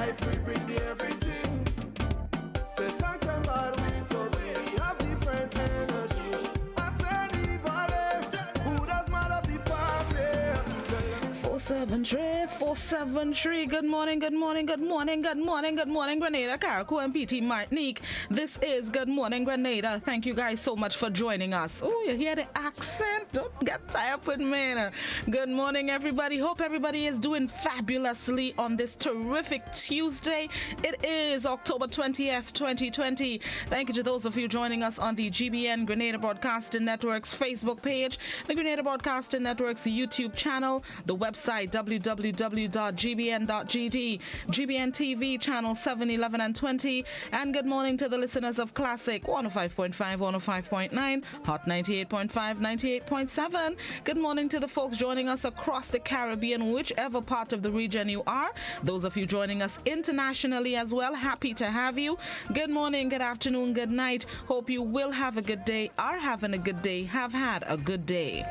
life we bring the everything. Say something about we told we have different energy. I said anybody who does matter the party. 473. Good morning, Grenada, Carriacou, and PT Martinique. This is Good Morning Grenada. Thank you guys so much for joining us. Oh, you hear the accent? Don't get tired with me. Good morning, everybody. Hope everybody is doing fabulously on this terrific Tuesday. It is October 20th, 2020. Thank you to those of you joining us on the GBN Grenada Broadcasting Network's Facebook page, the Grenada Broadcasting Network's YouTube channel, the website www.gbn.gd, GBN TV channel 7, 11, and 20. And good morning to the listeners of Classic 105.5, 105.9, Hot 98.5, 98.7. Good morning to the folks joining us across the Caribbean, whichever part of the region you are. Those of you joining us internationally as well, happy to have you. Good morning, good afternoon, good night. Hope you will have a good day, are having a good day, have had a good day.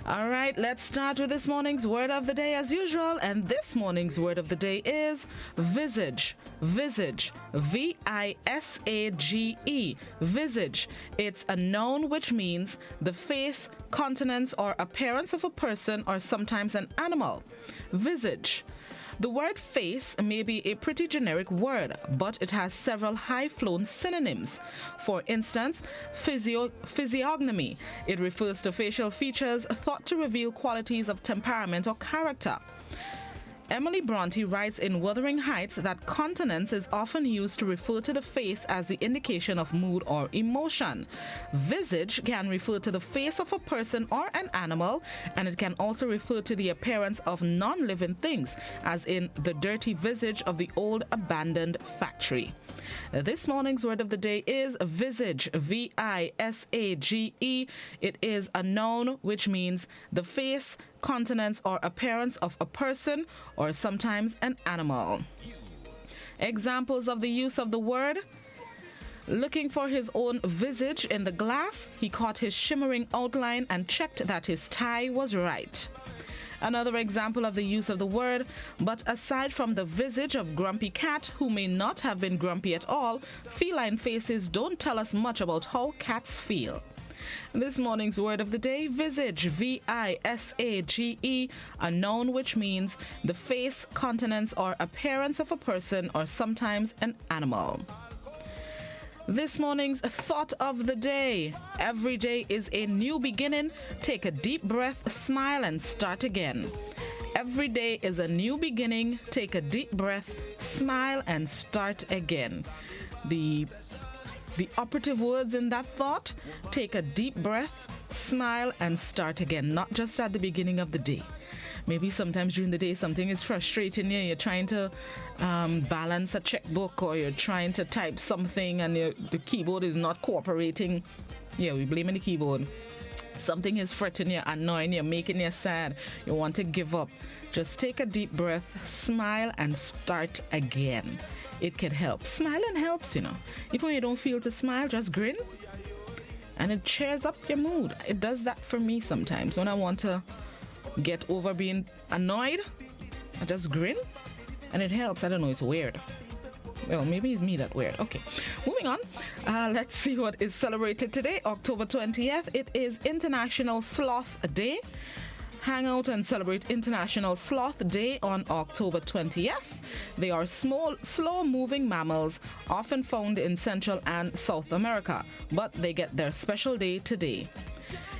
All right, let's start with this morning's word of the day as usual. And this morning's word of the day is visage. Visage. V-I-S-A-G-E. Visage. It's a noun which means the face, countenance, or appearance of a person or sometimes an animal. Visage. The word face may be a pretty generic word, but it has several high-flown synonyms. For instance, physiognomy. It refers to facial features thought to reveal qualities of temperament or character. Emily Bronte writes in Wuthering Heights that countenance is often used to refer to the face as the indication of mood or emotion. Visage can refer to the face of a person or an animal, and it can also refer to the appearance of non-living things, as in the dirty visage of the old abandoned factory. This morning's word of the day is visage, V-I-S-A-G-E. It is a noun which means the face, countenance, or appearance of a person or sometimes an animal. Examples of the use of the word: looking for his own visage in the glass, he caught his shimmering outline and checked that his tie was right. Another example of the use of the word: but aside from the visage of Grumpy Cat, who may not have been grumpy at all, feline faces don't tell us much about how cats feel. This morning's word of the day, visage, V-I-S-A-G-E, a noun which means the face, countenance, or appearance of a person or sometimes an animal. This morning's thought of the day: every day is a new beginning. Take a deep breath, smile, and start again. Every day is a new beginning. Take a deep breath, smile, and start again. The operative words in that thought: take a deep breath, smile, and start again. Not just at the beginning of the day. Maybe sometimes during the day something is frustrating you. You're trying to balance a checkbook, or you're trying to type something and the keyboard is not cooperating. Yeah, we blaming the keyboard. Something is fretting you, annoying you, making you sad. You want to give up. Just take a deep breath, smile, and start again. It can help. Smiling helps, you know. Even when you don't feel to smile, just grin, and it cheers up your mood. It does that for me sometimes. When I want to get over being annoyed, I just grin, and it helps. I don't know, it's weird. Well, maybe it's me that weird. Okay, moving on. Let's see what is celebrated today, October 20th. It is International Sloth Day. Hang out and celebrate International Sloth Day on October 20th. They are small, slow-moving mammals, often found in Central and South America, but they get their special day today.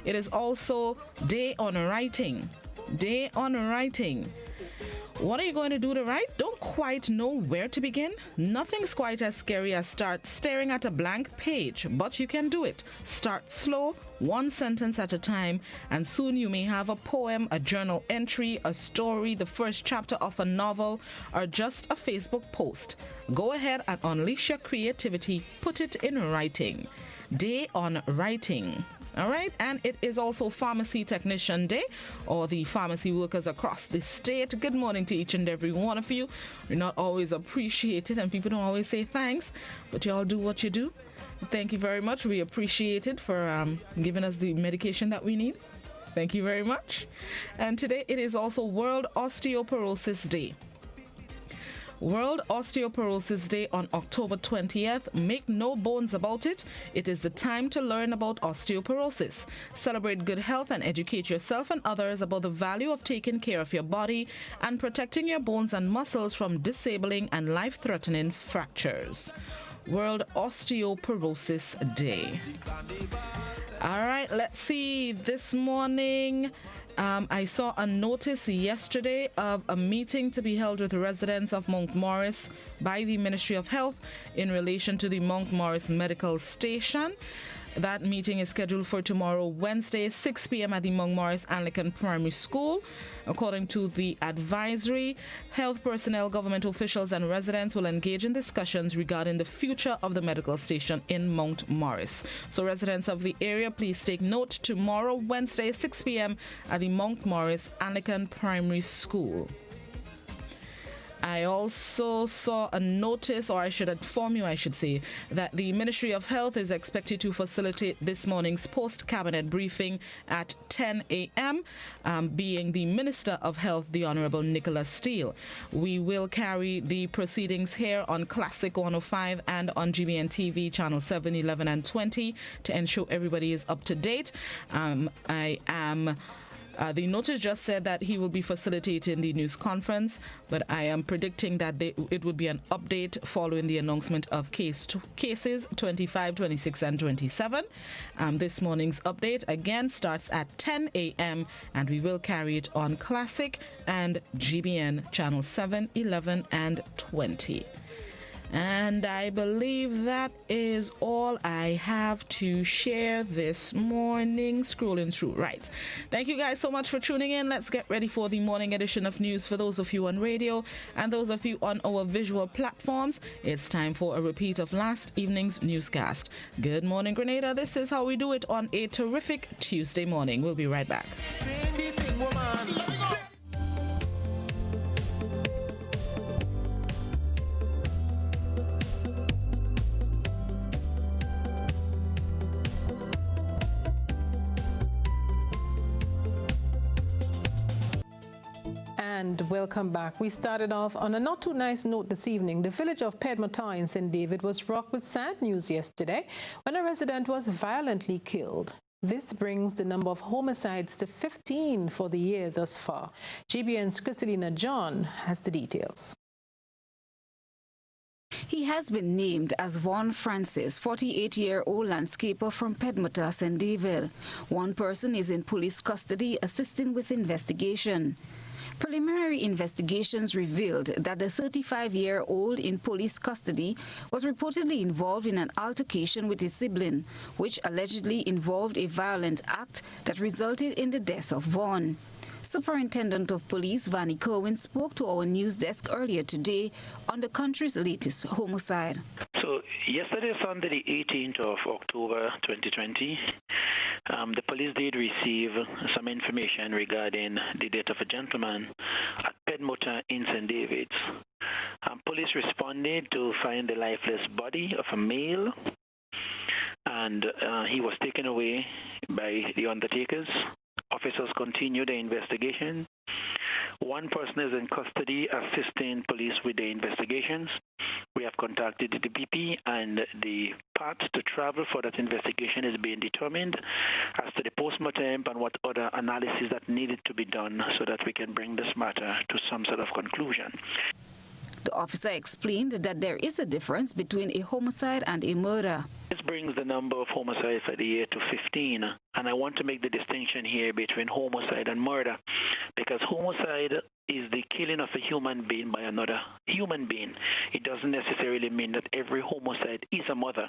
It is also Day on Writing. Day on Writing. What are you going to do to write? Don't quite know where to begin? Nothing's quite as scary as start staring at a blank page, but you can do it. Start slow, one sentence at a time, and soon you may have a poem, a journal entry, a story, the first chapter of a novel, or just a Facebook post. Go ahead and unleash your creativity. Put it in writing. Day on Writing. All right, and it is also Pharmacy Technician Day, or the pharmacy workers across the state. Good morning to each and every one of you. You're not always appreciated, and people don't always say thanks, but you all do what you do. Thank you very much. We appreciate it for giving us the medication that we need. Thank you very much. And today it is also World Osteoporosis Day. World Osteoporosis Day on October 20th. Make no bones about it. It is the time to learn about osteoporosis. Celebrate good health and educate yourself and others about the value of taking care of your body and protecting your bones and muscles from disabling and life-threatening fractures. World Osteoporosis Day. All right, let's see. This morning, I saw a notice yesterday of a meeting to be held with residents of Mount Morris by the Ministry of Health in relation to the Mount Morris Medical Station. That meeting is scheduled for tomorrow, Wednesday, 6 p.m. at the Mount Morris Anglican Primary School. According to the advisory, health personnel, government officials, and residents will engage in discussions regarding the future of the medical station in Mount Morris. So residents of the area, please take note. Tomorrow, Wednesday, 6 p.m. at the Mount Morris Anglican Primary School. I also saw a notice, or I should inform you, I should say, that the Ministry of Health is expected to facilitate this morning's post-cabinet briefing at 10 a.m., being the Minister of Health, the Honorable Nicholas Steele. We will carry the proceedings here on Classic 105 and on GBN TV, Channel 7, 11, and 20 to ensure everybody is up to date. The notice just said that he will be facilitating the news conference, but I am predicting that it would be an update following the announcement of cases 25, 26, and 27. This morning's update again starts at 10 a.m. and we will carry it on Classic and GBN Channel 7, 11, and 20. And I believe that is all I have to share this morning. Scrolling through. Right. Thank you guys so much for tuning in. Let's get ready for the morning edition of news for those of you on radio and those of you on our visual platforms. It's time for a repeat of last evening's newscast. Good morning, Grenada. This is how we do it on a terrific Tuesday morning. We'll be right back. And welcome back. We started off on a not too nice note this evening. The village of Pedmota in St. David was rocked with sad news yesterday when a resident was violently killed. This brings the number of homicides to 15 for the year thus far. GBN's Christelina John has the details. He has been named as Vaughn Francis, 48-year-old landscaper from Pedmota, St. David. One person is in police custody assisting with investigation. Preliminary investigations revealed that the 35-year-old in police custody was reportedly involved in an altercation with his sibling, which allegedly involved a violent act that resulted in the death of Vaughn. Superintendent of Police Vannie Kerwin spoke to our news desk earlier today on the country's latest homicide. So yesterday, Sunday, the 18th of October 2020, the police did receive some information regarding the death of a gentleman at Pedmota in St. David's. Police responded to find the lifeless body of a male, and he was taken away by the undertakers. Officers continue the investigation. One person is in custody assisting police with the investigations. We have contacted the DPP, and the path to travel for that investigation is being determined as to the postmortem and what other analysis that needed to be done so that we can bring this matter to some sort of conclusion. The officer explained that there is a difference between a homicide and a murder. This brings the number of homicides for the year to 15, and I want to make the distinction here between homicide and murder, because homicide is the killing of a human being by another human being. It doesn't necessarily mean that every homicide is a murder.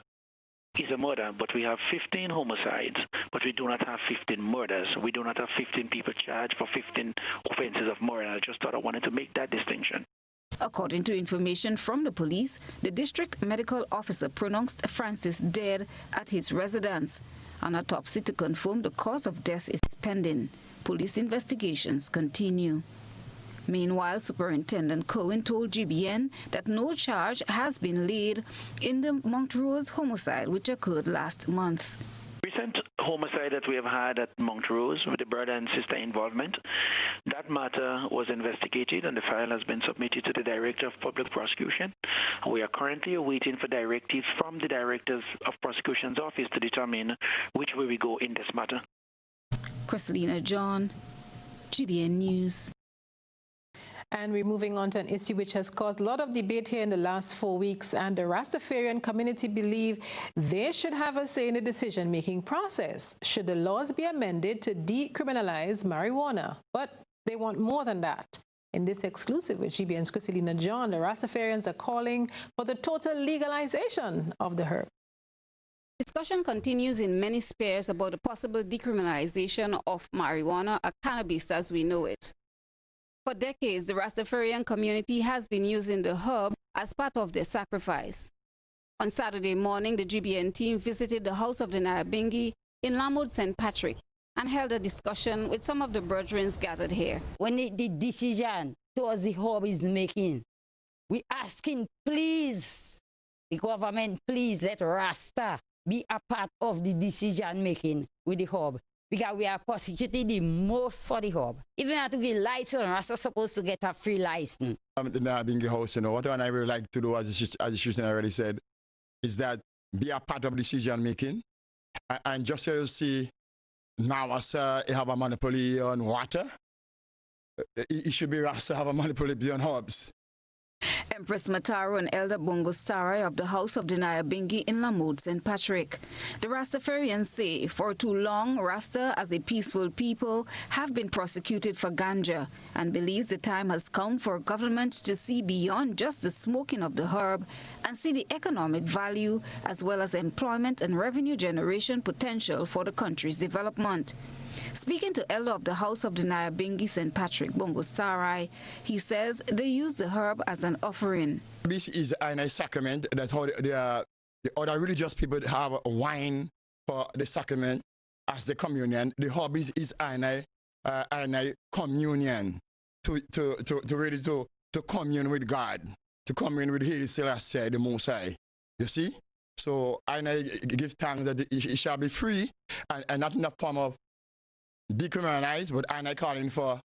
But we have 15 homicides, but we do not have 15 murders. We do not have 15 people charged for 15 offenses of murder. I just thought I wanted to make that distinction. According to information from the police, the district medical officer pronounced Francis dead at his residence. An autopsy to confirm the cause of death is pending. Police investigations continue. Meanwhile, Superintendent Cohen told GBN that no charge has been laid in the Montrose homicide, which occurred last month. Recent homicide that we have had at Mount Rose with the brother and sister involvement, that matter was investigated and the file has been submitted to the Director of Public Prosecution. We are currently awaiting for directives from the Directors of Prosecution's office to determine which way we go in this matter. Christelina John, GBN News. And we're moving on to an issue which has caused a lot of debate here in the last 4 weeks, and the Rastafarian community believe they should have a say in the decision-making process. Should the laws be amended to decriminalize marijuana? But they want more than that. In this exclusive with GBN's Christelina John, the Rastafarians are calling for the total legalization of the herb. Discussion continues in many spheres about the possible decriminalization of marijuana, or cannabis as we know it. For decades, the Rastafarian community has been using the herb as part of their sacrifice. On Saturday morning, the GBN team visited the house of the Nyabingi in Lamode St. Patrick and held a discussion with some of the brethren gathered here. When the decision towards the herb is making, we asking, please, the government, please let Rasta be a part of the decision making with the herb. Because we are prosecuting the most for the herb. Even have to get license, Rasta supposed to get a free license. The Nyabingi house, what I would like to do, as the Susan already said, is that be a part of decision making. And just so you see, now as you have a monopoly on water, it should be Rasta have a monopoly on herbs. Empress Mataro and Elder Bongo Sarai of the House of the Nyabingi in Lamode St. Patrick. The Rastafarians say for too long, Rasta as a peaceful people have been prosecuted for ganja and believes the time has come for government to see beyond just the smoking of the herb and see the economic value as well as employment and revenue generation potential for the country's development. Speaking to Elder of the House of the Nyabingi St. Patrick, Bongo Sarai, he says they use the herb as an offering. This is a sacrament. That's how the other religious people have wine for the sacrament as the communion. The herb is a communion to commune with God, to commune with Haile Selassie, the Most High. You see? So I give thanks that it shall be free and not in the form of decriminalized, but I'm calling for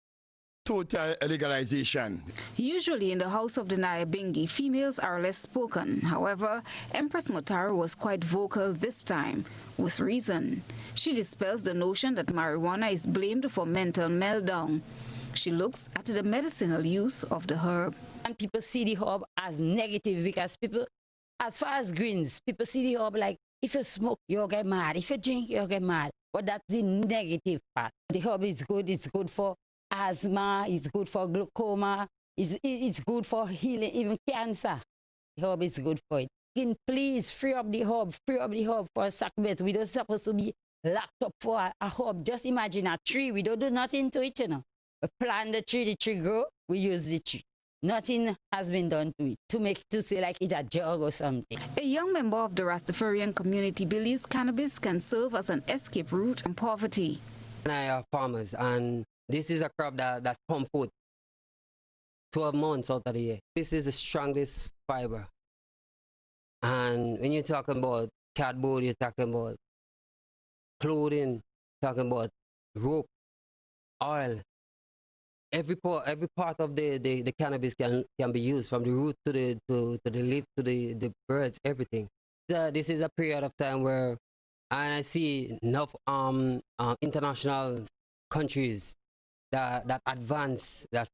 total legalization. Usually in the House of the Nyabingi, females are less spoken. However, Empress Motaro was quite vocal this time, with reason. She dispels the notion that marijuana is blamed for mental meltdown. She looks at the medicinal use of the herb. And people see the herb as negative because people, as far as greens, people see the herb like, if you smoke, you'll get mad. If you drink, you'll get mad. But that's the negative part. The herb is good. It's good for asthma. It's good for glaucoma. It's good for healing, even cancer. The herb is good for it. Please free up the herb. Free up the herb for a sacrament. We don't supposed to be locked up for a herb. Just imagine a tree. We don't do nothing to it, you know. We plant the tree grow, we use the tree. Nothing has been done to it to say like it's a drug or something. A young member of the Rastafarian community believes cannabis can serve as an escape route from poverty. I are farmers, and this is a crop that pump food 12 months out of the year. This is the strongest fiber. And when you're talking about cardboard, you're talking about clothing, talking about rope, oil. Every part of the cannabis can be used, from the root to the leaf to the birds, everything. This is a period of time where I see enough international countries that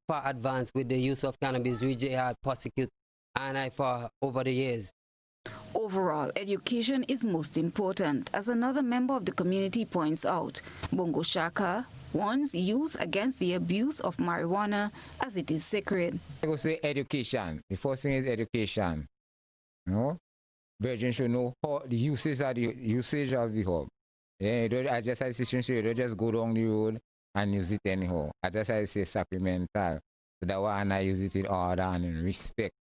far advanced with the use of cannabis, which they have prosecuted for over the years. Overall, education is most important, as another member of the community points out. Bongo Shaka warns youth against the abuse of marijuana as it is sacred. I go say education. The first thing is education. You know? Virgin should know how the usage of the herb. Yeah, I just say you don't just go down the road and use it anyhow. I just say sacramental. So that one I use it in order and in respect.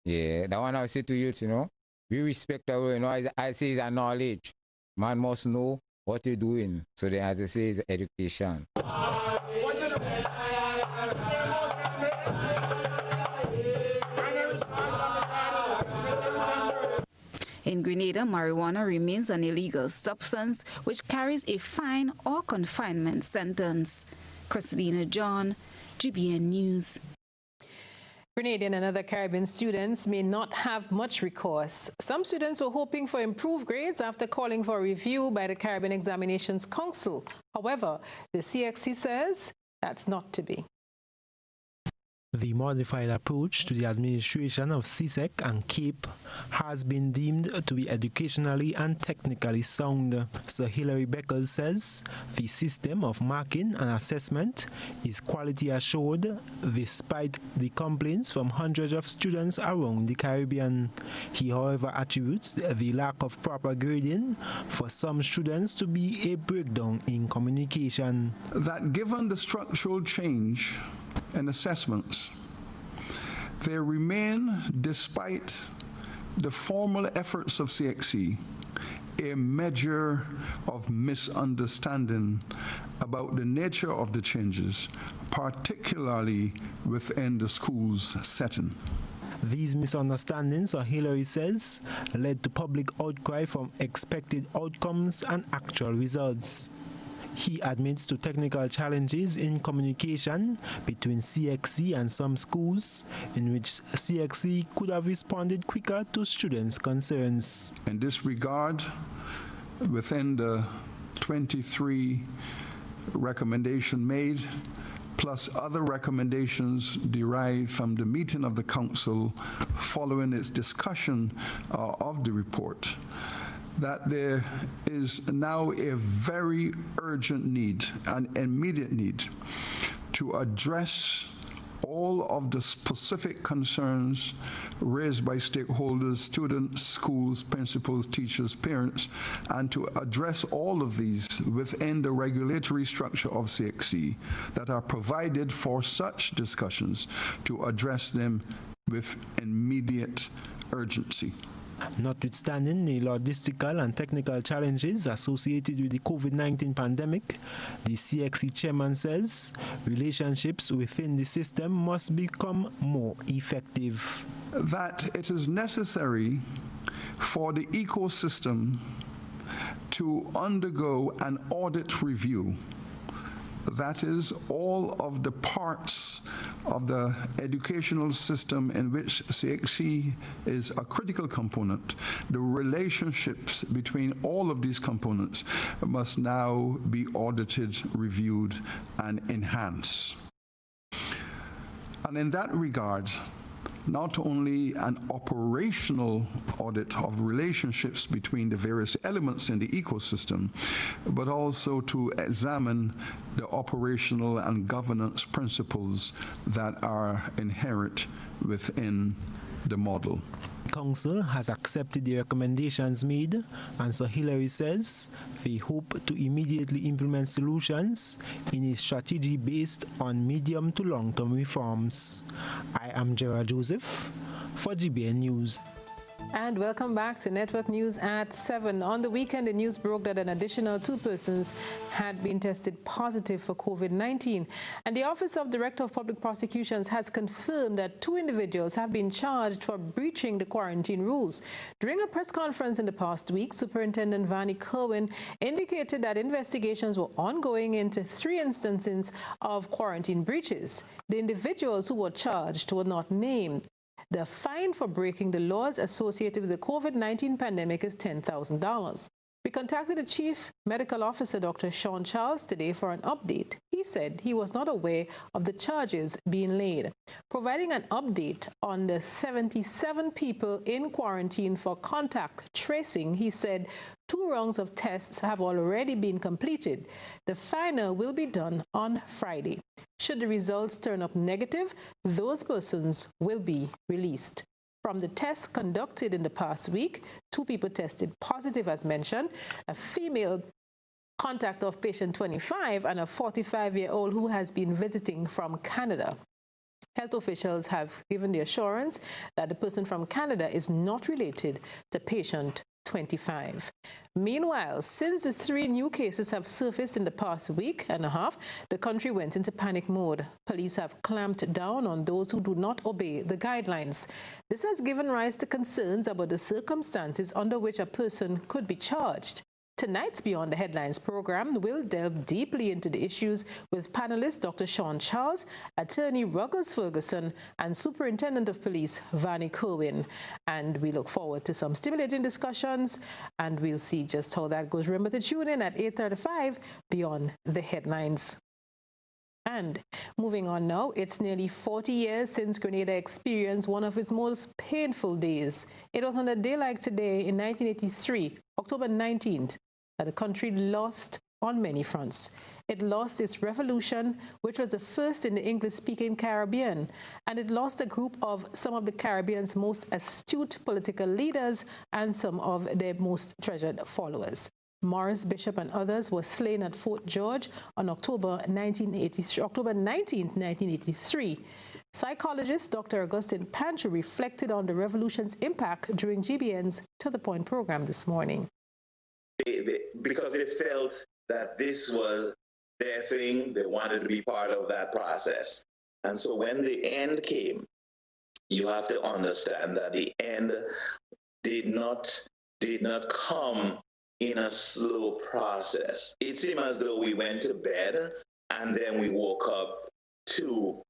Yeah, that one I say to youth, you know, we respect our, you know, I say it's a knowledge. Man must know what you're doing. So then, as I say, it's education. In In Grenada, marijuana remains an illegal substance which carries a fine or confinement sentence. Christina John, GBN News. Grenadian and other Caribbean students may not have much recourse. Some students were hoping for improved grades after calling for a review by the Caribbean Examinations Council. However, the CXC says that's not to be. The modified approach to the administration of CSEC and CAPE has been deemed to be educationally and technically sound. Sir Hilary Beckles says the system of marking and assessment is quality assured despite the complaints from hundreds of students around the Caribbean. He, however, attributes the lack of proper grading for some students to be a breakdown in communication. That given the structural change and assessments, there remain, despite the formal efforts of CXC, a measure of misunderstanding about the nature of the changes, particularly within the school's setting. These misunderstandings, Sir Hilary says, led to public outcry from expected outcomes and actual results. He admits to technical challenges in communication between CXC and some schools, in which CXC could have responded quicker to students' concerns. In this regard, within the 23 recommendations made, plus other recommendations derived from the meeting of the Council following its discussion of the report, that there is now a very urgent need, an immediate need, to address all of the specific concerns raised by stakeholders, students, schools, principals, teachers, parents, and to address all of these within the regulatory structure of CXC that are provided for such discussions, to address them with immediate urgency. Notwithstanding the logistical and technical challenges associated with the COVID-19 pandemic, the CXC chairman says relationships within the system must become more effective. That it is necessary for the ecosystem to undergo an audit review. That is, all of the parts of the educational system in which CXC is a critical component, the relationships between all of these components must now be audited, reviewed, and enhanced. And in that regard, not only an operational audit of relationships between the various elements in the ecosystem, but also to examine the operational and governance principles that are inherent within the model. Council has accepted the recommendations made, and Sir Hilary says they hope to immediately implement solutions in a strategy based on medium to long-term reforms. I am Gerard Joseph for GBN News. And welcome back to Network News at 7. On the weekend, the news broke that an additional 2 persons had been tested positive for COVID-19. And the Office of Director of Public Prosecutions has confirmed that 2 individuals have been charged for breaching the quarantine rules. During a press conference in the past week, Superintendent Vannie Kerwin indicated that investigations were ongoing into 3 instances of quarantine breaches. The individuals who were charged were not named. The fine for breaking the laws associated with the COVID-19 pandemic is $10,000. We contacted the Chief Medical Officer, Dr. Sean Charles, today for an update. He said he was not aware of the charges being laid. Providing an update on the 77 people in quarantine for contact tracing, he said 2 rounds of tests have already been completed. The final will be done on Friday. Should the results turn up negative, those persons will be released. From the tests conducted in the past week, 2 people tested positive as mentioned, a female contact of patient 25 and a 45-year-old who has been visiting from Canada. Health officials have given the assurance that the person from Canada is not related to patient 25. Meanwhile, since the 3 new cases have surfaced in the past week and a half, the country went into panic mode. Police have clamped down on those who do not obey the guidelines. This has given rise to concerns about the circumstances under which a person could be charged. Tonight's Beyond the Headlines program will delve deeply into the issues with panelists Dr. Sean Charles, attorney Ruggles Ferguson, and Superintendent of Police Vannie Kerwin. And we look forward to some stimulating discussions, and we'll see just how that goes. Remember to tune in at 8:35 Beyond the Headlines. And moving on now, it's nearly 40 years since Grenada experienced one of its most painful days. It was on a day like today in 1983, October 19th, that the country lost on many fronts. It lost its revolution, which was the first in the English-speaking Caribbean, and it lost a group of some of the Caribbean's most astute political leaders and some of their most treasured followers. Morris Bishop and others were slain at Fort George on October 19th, 1983. Psychologist Dr. Augustine Pancho reflected on the revolution's impact during GBN's To The Point program this morning. Because they felt that this was their thing, they wanted to be part of that process. And so when the end came, you have to understand that the end did not come in a slow process. It seemed as though we went to bed and then we woke up to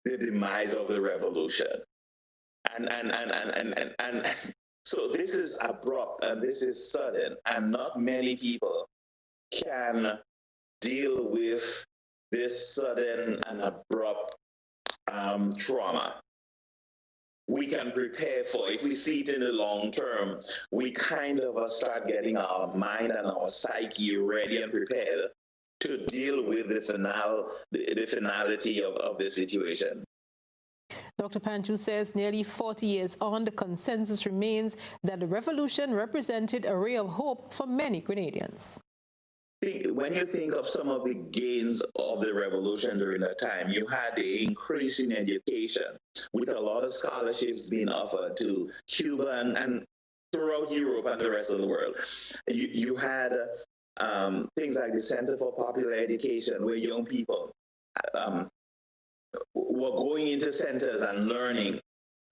the demise of the revolution. And so this is abrupt and this is sudden, and not many people can deal with this sudden and abrupt trauma. We can prepare for, if we see it in the long term, we kind of start getting our mind and our psyche ready and prepared to deal with the finality of the situation. Dr. Pancho says nearly 40 years on, the consensus remains that the revolution represented a ray of hope for many Grenadians. When you think of some of the gains of the revolution during that time, you had the increase in education, with a lot of scholarships being offered to Cuba and throughout Europe and the rest of the world. You had things like the Center for Popular Education, where young people were going into centers and learning.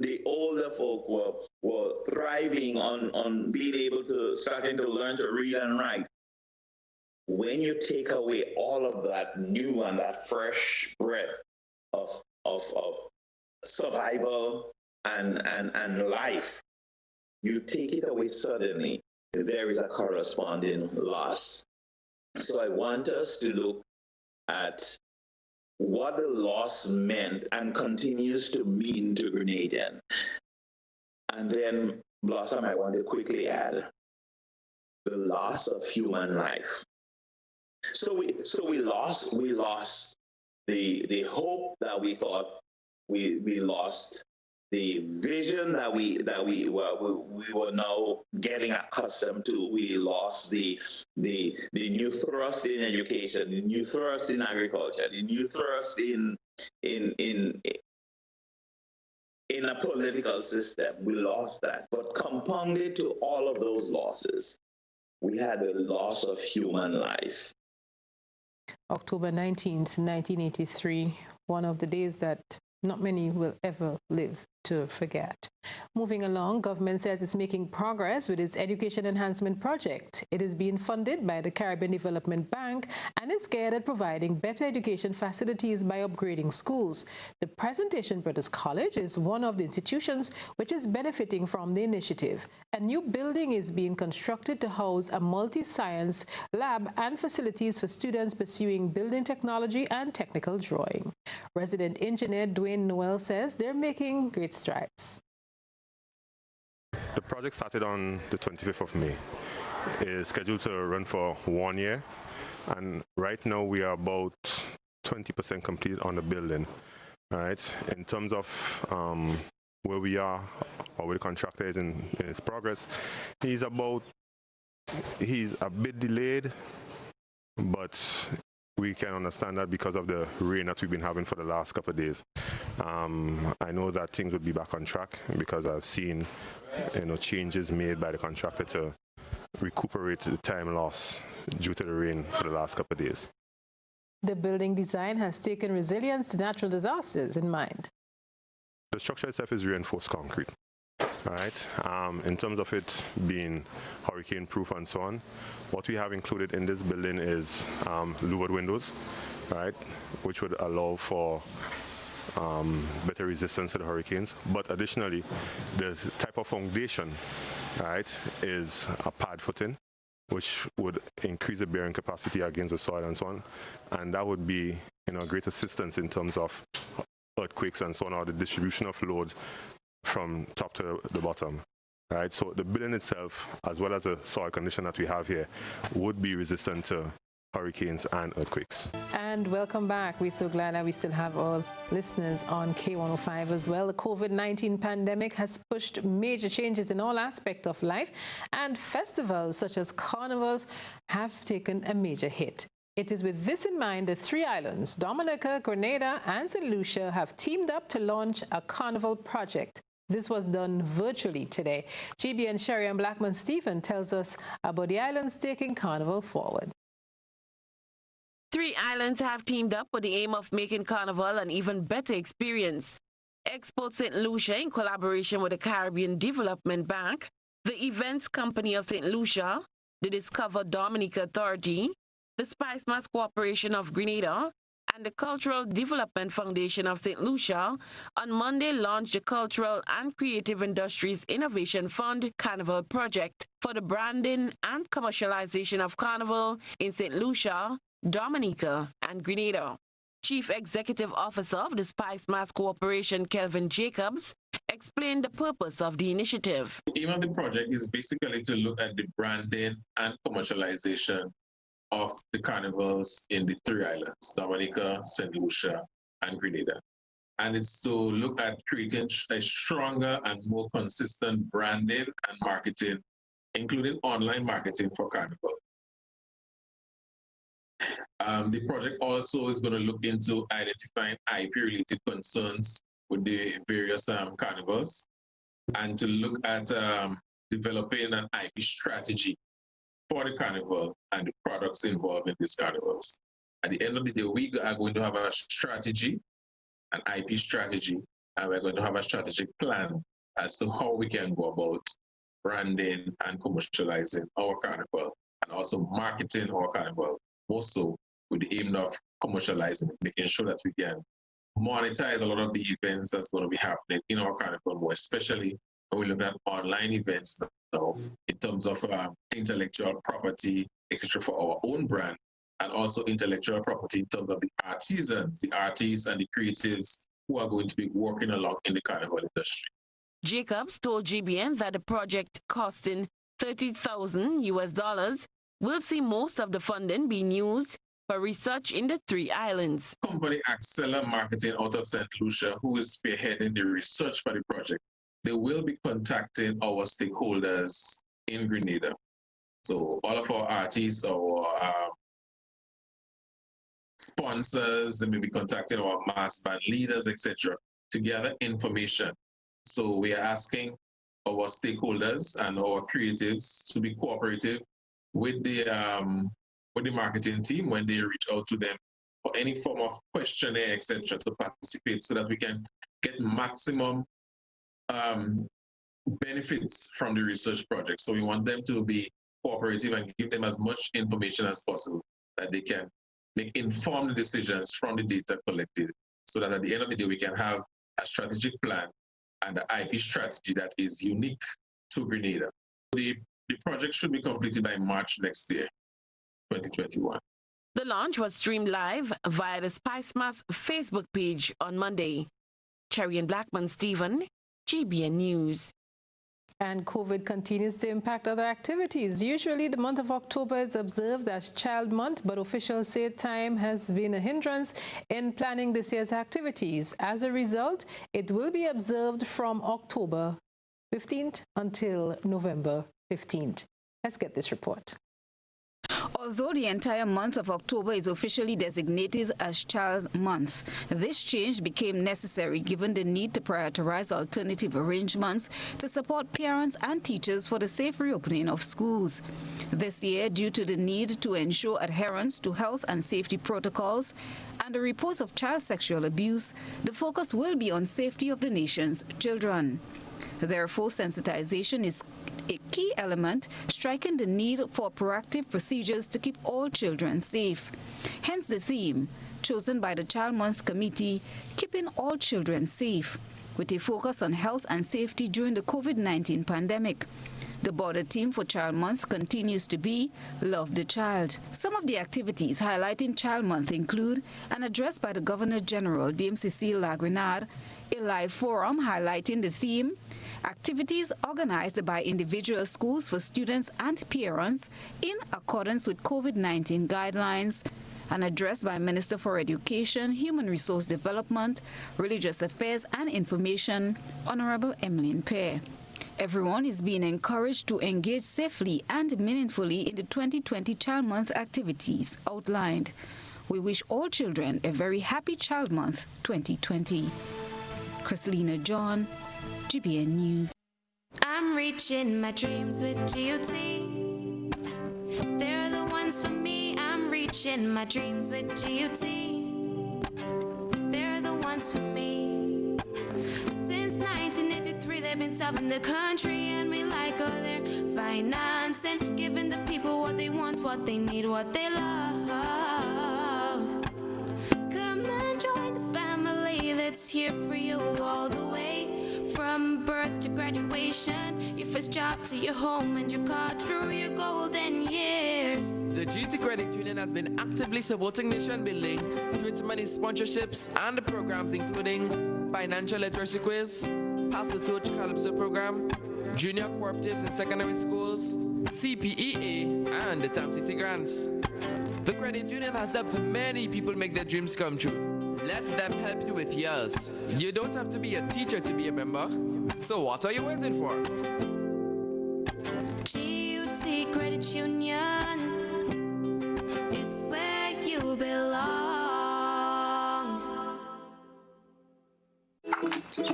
The older folk were thriving on being able to, starting to learn to read and write. When you take away all of that new and that fresh breath of survival and life, you take it away suddenly, there is a corresponding loss. So I want us to look at what the loss meant and continues to mean to Grenadian. And then, Blossom, I want to quickly add the loss of human life. So we lost the hope that we thought, we lost the vision that we were now getting accustomed to. We lost the new thrust in education, the new thrust in agriculture, the new thrust in a political system. We lost that. But compounded to all of those losses, we had the loss of human life. October 19th, 1983, one of the days that not many will ever live to forget. Moving along, government says it's making progress with its education enhancement project. It is being funded by the Caribbean Development Bank and is geared at providing better education facilities by upgrading schools. The Presentation Brothers College is one of the institutions which is benefiting from the initiative. A new building is being constructed to house a multi-science lab and facilities for students pursuing building technology and technical drawing. Resident engineer Dwayne Noel says they're making great strides. The project started on the 25th of May. It is scheduled to run for 1 year, and right now we are about 20% complete on the building. All right. In terms of where we are or where the contractor is in his progress, he's a bit delayed, but we can understand that because of the rain that we've been having for the last couple of days. I know that things will be back on track because I've seen changes made by the contractor recuperate the time lost due to the rain for the last couple of days. The building design has taken resilience to natural disasters in mind. The structure itself is reinforced concrete. All right. In terms of it being hurricane proof and so on, what we have included in this building is louvered windows, right, which would allow for better resistance to the hurricanes. But additionally, the type of foundation, right, is a pad footing, which would increase the bearing capacity against the soil and so on, and that would be, a great assistance in terms of earthquakes and so on, or the distribution of load from top to the bottom. Right, so the building itself, as well as the soil condition that we have here, would be resistant to hurricanes and earthquakes. And welcome back. We're so glad that we still have all listeners on K105 as well. The COVID-19 pandemic has pushed major changes in all aspects of life, and festivals such as carnivals have taken a major hit. It is with this in mind that 3 islands, Dominica, Grenada, and St. Lucia, have teamed up to launch a carnival project. This was done virtually today. GBN Sherry and Blackman Stephen tells us about the islands taking carnival forward. 3 islands have teamed up with the aim of making carnival an even better experience. Export St. Lucia, in collaboration with the Caribbean Development Bank, the Events Company of St. Lucia, the Discover Dominica Authority, the Spice Mass Corporation of Grenada, and the Cultural Development Foundation of St. Lucia on Monday launched the Cultural and Creative Industries Innovation Fund Carnival Project for the branding and commercialization of Carnival in St. Lucia, Dominica, and Grenada. Chief Executive Officer of the Spice Mass Corporation, Kelvin Jacobs, explained the purpose of the initiative. The aim of the project is basically to look at the branding and commercialization of the carnivals in the 3 islands, Dominica, St. Lucia, and Grenada. And it's to look at creating a stronger and more consistent branding and marketing, including online marketing for carnival. The project also is going to look into identifying IP-related concerns with the various carnivals, and to look at developing an IP strategy for the carnival and the products involved in these carnivals. At the end of the day, we are going to have a strategy, an IP strategy, and we're going to have a strategic plan as to how we can go about branding and commercializing our carnival, and also marketing our carnival, also with the aim of commercializing, making sure that we can monetize a lot of the events that's going to be happening in our carnival, more especially when we look at online events now in terms of intellectual property, etc., for our own brand, and also intellectual property in terms of the artisans, the artists and the creatives who are going to be working along in the carnival industry. Jacobs told GBN that the project, costing $30,000, will see most of the funding being used for research in the 3 islands. Company Axella Marketing out of St. Lucia, who is spearheading the research for the project, they will be contacting our stakeholders in Grenada. So all of our artists, our sponsors, they may be contacting our mass band leaders, etc., to gather information. So we are asking our stakeholders and our creatives to be cooperative with the marketing team when they reach out to them for any form of questionnaire, etc., to participate, so that we can get maximum benefits from the research project. So we want them to be cooperative and give them as much information as possible, that they can make informed decisions from the data collected, so that at the end of the day we can have a strategic plan and an IP strategy that is unique to Grenada. The project should be completed by March next year, 2021. The launch was streamed live via the Spice Mass Facebook page on Monday. Cherry and Blackman Stephen, GBN News. And COVID continues to impact other activities. Usually the month of October is observed as Child Month, but officials say time has been a hindrance in planning this year's activities. As a result, it will be observed from October 15th until November 15th. Let's get this report. Although the entire month of October is officially designated as Child Month, this change became necessary given the need to prioritize alternative arrangements to support parents and teachers for the safe reopening of schools. This year, due to the need to ensure adherence to health and safety protocols and the reports of child sexual abuse, the focus will be on safety of the nation's children. Therefore, sensitization is a key element, striking the need for proactive procedures to keep all children safe. Hence the theme, chosen by the Child Month Committee, Keeping All Children Safe, with a focus on health and safety during the COVID-19 pandemic. The border theme for Child Month continues to be Love the Child. Some of the activities highlighting Child Month include an address by the Governor-General, Dame Cecile La Grenade, a live forum highlighting the theme, activities organized by individual schools for students and parents in accordance with COVID-19 guidelines, an address by Minister for Education, Human Resource Development, Religious Affairs and Information, Honorable Emmeline Pear. Everyone is being encouraged to engage safely and meaningfully in the 2020 Child Month activities outlined. We wish all children a very happy Child Month 2020. Christelina John, GBN News. I'm reaching my dreams with GOT. They're the ones for me. I'm reaching my dreams with GOT. They're the ones for me. Since 1983, they've been serving the country, and we like all their financing, giving the people what they want, what they need, what they love. Come and join the family that's here for you all the way, from birth to graduation, your first job to your home and your car through your golden years. The GT Credit Union has been actively supporting nation building through its many sponsorships and the programs including Financial Literacy Quiz, Pass the Torch Calypso Program, Junior Cooperatives in Secondary Schools, CPEA, and the TAMCC Grants. The credit union has helped many people make their dreams come true. Let them help you with yours. You don't have to be a teacher to be a member. So what are you waiting for? GUT Credit Union, it's where you belong.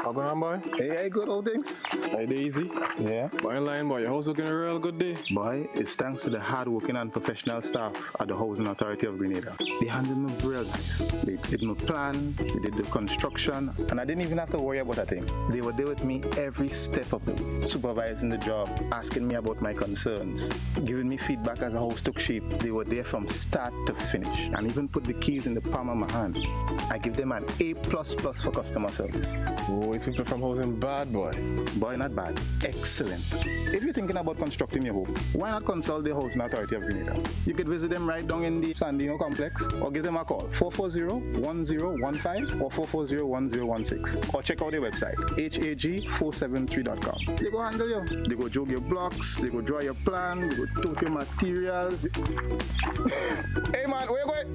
How going on, boy? Hey, good old things. Hey, Daisy. Yeah. Boy, in line, boy. Your house looking a real good day. Boy, it's thanks to the hard-working and professional staff at the Housing Authority of Grenada. They handled me real nice. They did my plan, they did the construction, and I didn't even have to worry about a thing. They were there with me every step of the way, supervising the job, asking me about my concerns, giving me feedback as the house took shape. They were there from start to finish, and even put the keys in the palm of my hand. I give them an A++ for customer service. Oh, it's people from housing bad, boy. Boy, not bad. Excellent. If you're thinking about constructing your home, why not consult the Housing Authority of Grenada? You could visit them right down in the Sandino complex, or give them a call, 440-1015 or 440-1016. Or check out their website, hag473.com. They go handle you. They go jog your blocks, they go draw your plan, they go tote your materials. Hey man, where you going?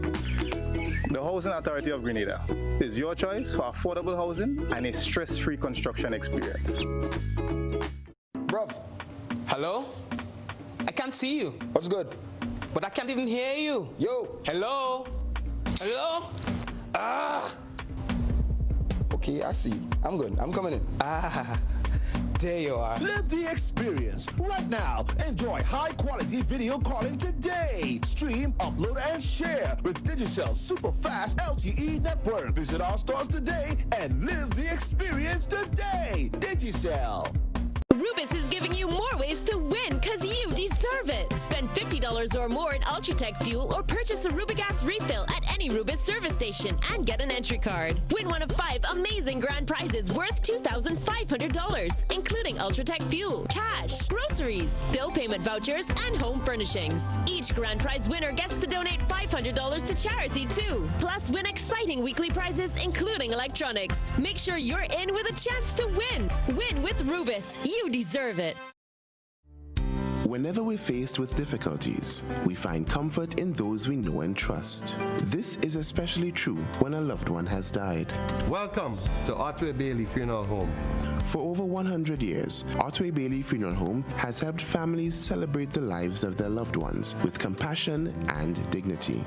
The Housing Authority of Grenada is your choice for affordable housing and a stress-free construction experience. Bruv. Hello? I can't see you. What's good? But I can't even hear you. Yo. Hello? Hello? Ah. Okay, I see. I'm good. I'm coming in. Ah. There you are. Live the experience right now. Enjoy high-quality video calling today. Stream, upload, and share with Digicel super fast LTE network. Visit our stores today and live the experience today. Digicel. Rubis is giving you more ways to win because you deserve it. Spend $50 or more in Ultratech fuel or purchase a Rubigas refill at any Rubis service station and get an entry card. Win one of 5 amazing grand prizes worth $2,500, including Ultratech fuel, cash, groceries, bill payment vouchers, and home furnishings. Each grand prize winner gets to donate $500 to charity too. Plus, win exciting weekly prizes, including electronics. Make sure you're in with a chance to win. Win with Rubis. You deserve it. Whenever we're faced with difficulties, we find comfort in those we know and trust. This is especially true when a loved one has died. Welcome to Otway Bailey Funeral Home. For over 100 years, Otway Bailey Funeral Home has helped families celebrate the lives of their loved ones with compassion and dignity.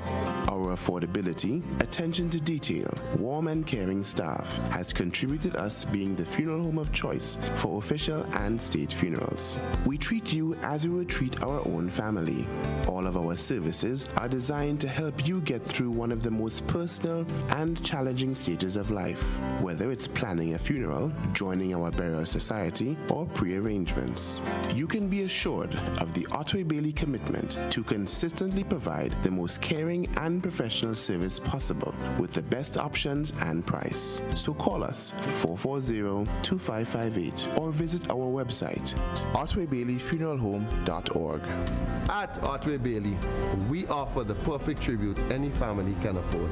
Our affordability, attention to detail, warm and caring staff has contributed us being the funeral home of choice for official and state funerals. We treat you as we would treat our own family. All of our services are designed to help you get through one of the most personal and challenging stages of life, whether it's planning a funeral, joining our burial society, or pre-arrangements. You can be assured of the Otway Bailey commitment to consistently provide the most caring and professional service possible with the best options and price. So call us 440-2558 or visit our website otwaybaileyfuneralhome.org. At Otway Bailey, we offer the perfect tribute any family can afford.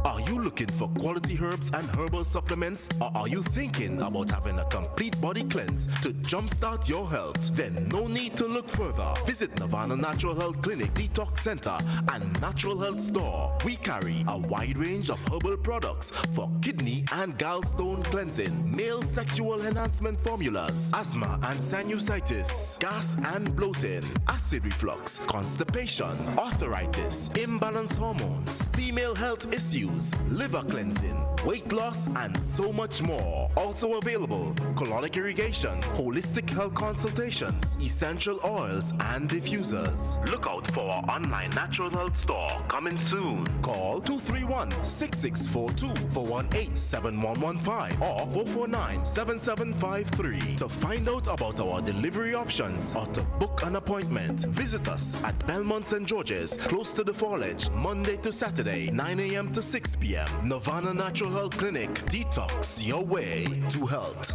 Are you looking for quality herbs and herbal supplements, or are you thinking about having a complete body cleanse to jumpstart your health? Then no need to look further. Visit Nirvana Natural Health Clinic, Detox Center, and Natural Health Store. We carry a wide range of herbal products for kidney and gallstone cleansing, male sexual enhancement formulas, asthma and sinusitis, gas and bloating, acid reflux, constipation, arthritis, imbalanced hormones, female health issues, liver cleansing, weight loss, and so much more. Also available, colonic irrigation, holistic health consultations, essential oils, and diffusers. Look out for our online natural health store coming soon. Call 231-6642 for 18-7115 or 449-7753 to find out about our delivery options or to book an appointment. Visit us at Belmont St. George's, close to the Fallage, Monday to Saturday, 9 a.m. to 6 p.m. Nirvana Natural Health Clinic. Detox your way to health.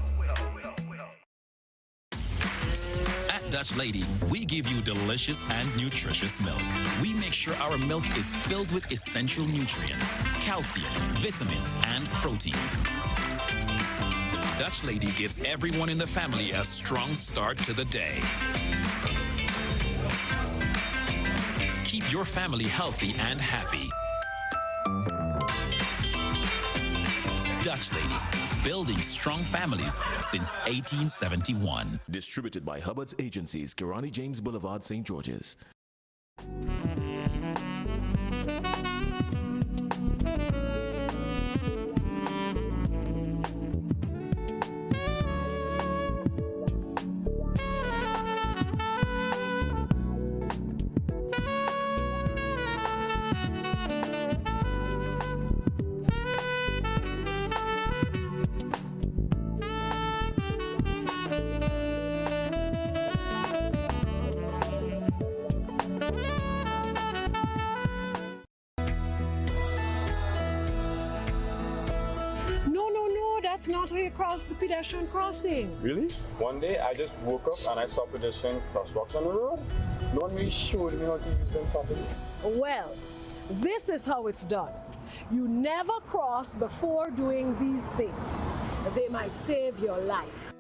At Dutch Lady, we give you delicious and nutritious milk. We make sure our milk is filled with essential nutrients, calcium, vitamins, and protein. Dutch Lady gives everyone in the family a strong start to the day. Keep your family healthy and happy. Dutch Lady, building strong families since 1871. Distributed by Hubbard's Agencies, Kirani James Boulevard, St. George's. That's not how you cross the pedestrian crossing. Really? One day I just woke up and I saw pedestrian crosswalks on the road. No one really showed me how to use them properly. Well, this is how it's done. You never cross before doing these things. They might save your life.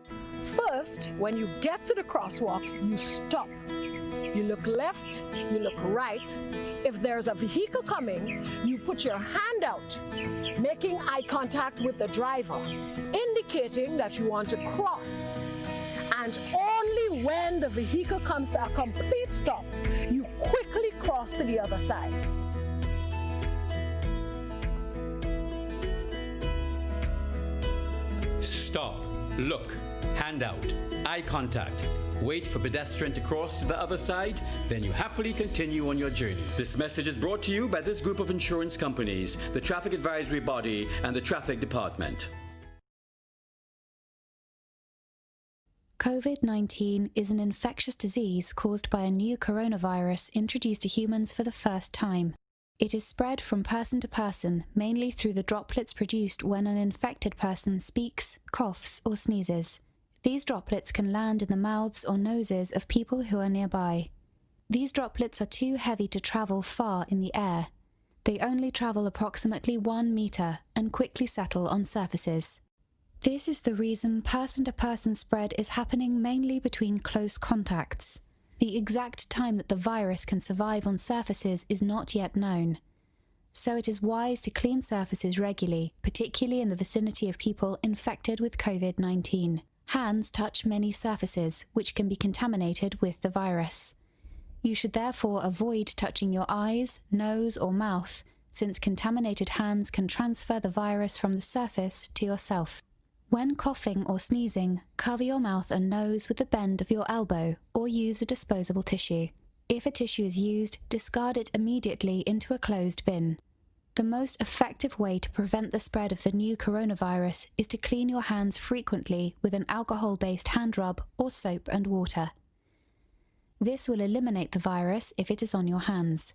First, when you get to the crosswalk, you stop. You look left, you look right. If there's a vehicle coming, you put your hand out, making eye contact with the driver, indicating that you want to cross. And only when the vehicle comes to a complete stop, you quickly cross to the other side. Stop, look, hand out, eye contact. Wait for pedestrian to cross to the other side, then you happily continue on your journey. This message is brought to you by this group of insurance companies, the Traffic Advisory Body, and the Traffic Department. COVID-19 is an infectious disease caused by a new coronavirus introduced to humans for the first time. It is spread from person to person, mainly through the droplets produced when an infected person speaks, coughs, or sneezes. These droplets can land in the mouths or noses of people who are nearby. These droplets are too heavy to travel far in the air. They only travel approximately 1 meter and quickly settle on surfaces. This is the reason person-to-person spread is happening mainly between close contacts. The exact time that the virus can survive on surfaces is not yet known. So it is wise to clean surfaces regularly, particularly in the vicinity of people infected with COVID-19. Hands touch many surfaces, which can be contaminated with the virus. You should therefore avoid touching your eyes, nose, or mouth, since contaminated hands can transfer the virus from the surface to yourself. When coughing or sneezing, cover your mouth and nose with the bend of your elbow or use a disposable tissue. If a tissue is used, discard it immediately into a closed bin. The most effective way to prevent the spread of the new coronavirus is to clean your hands frequently with an alcohol-based hand rub or soap and water. This will eliminate the virus if it is on your hands.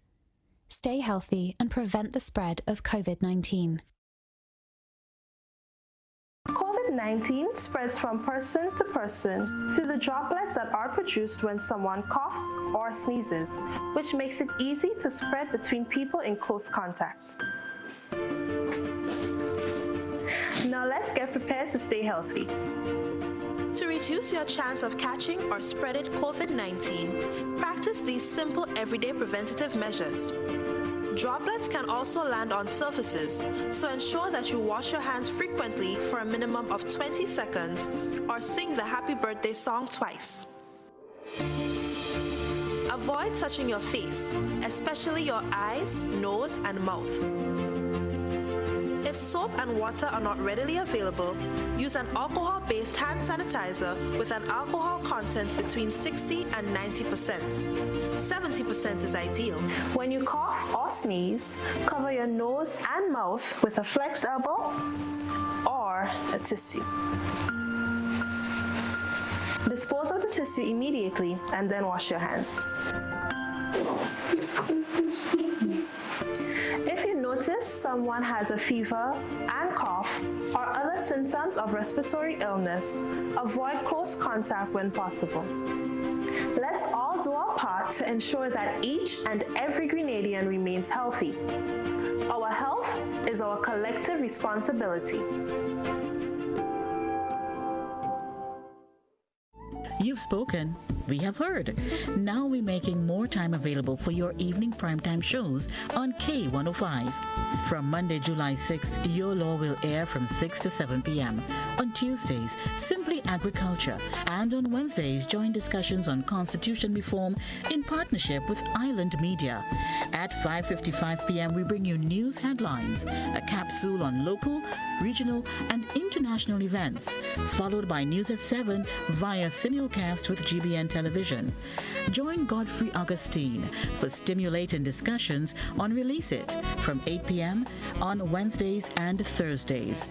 Stay healthy and prevent the spread of COVID-19. COVID-19 spreads from person to person through the droplets that are produced when someone coughs or sneezes, which makes it easy to spread between people in close contact. Now let's get prepared to stay healthy. To reduce your chance of catching or spreading COVID-19, practice these simple everyday preventative measures. Droplets can also land on surfaces, so ensure that you wash your hands frequently for a minimum of 20 seconds or sing the happy birthday song twice. Avoid touching your face, especially your eyes, nose, and mouth. If soap and water are not readily available, use an alcohol-based hand sanitizer with an alcohol content between 60 and 90%. 70% is ideal. When you cough or sneeze, cover your nose and mouth with a flexed elbow or a tissue. Dispose of the tissue immediately and then wash your hands. If you notice someone has a fever and cough or other symptoms of respiratory illness, avoid close contact when possible. Let's all do our part to ensure that each and every Grenadian remains healthy. Our health is our collective responsibility. You've spoken, we have heard. Now we're making more time available for your evening primetime shows on K105. From Monday, July 6th, Your Law will air from 6 to 7 p.m. On Tuesdays, Simply Agriculture. And on Wednesdays, join discussions on constitution reform in partnership with Island Media. At 5:55 p.m., we bring you news headlines, a capsule on local, regional, and international events, followed by news at 7 via simulcast with GBN Television. Join Godfrey Augustine for stimulating discussions on Release It from 8 p.m. on Wednesdays and Thursdays.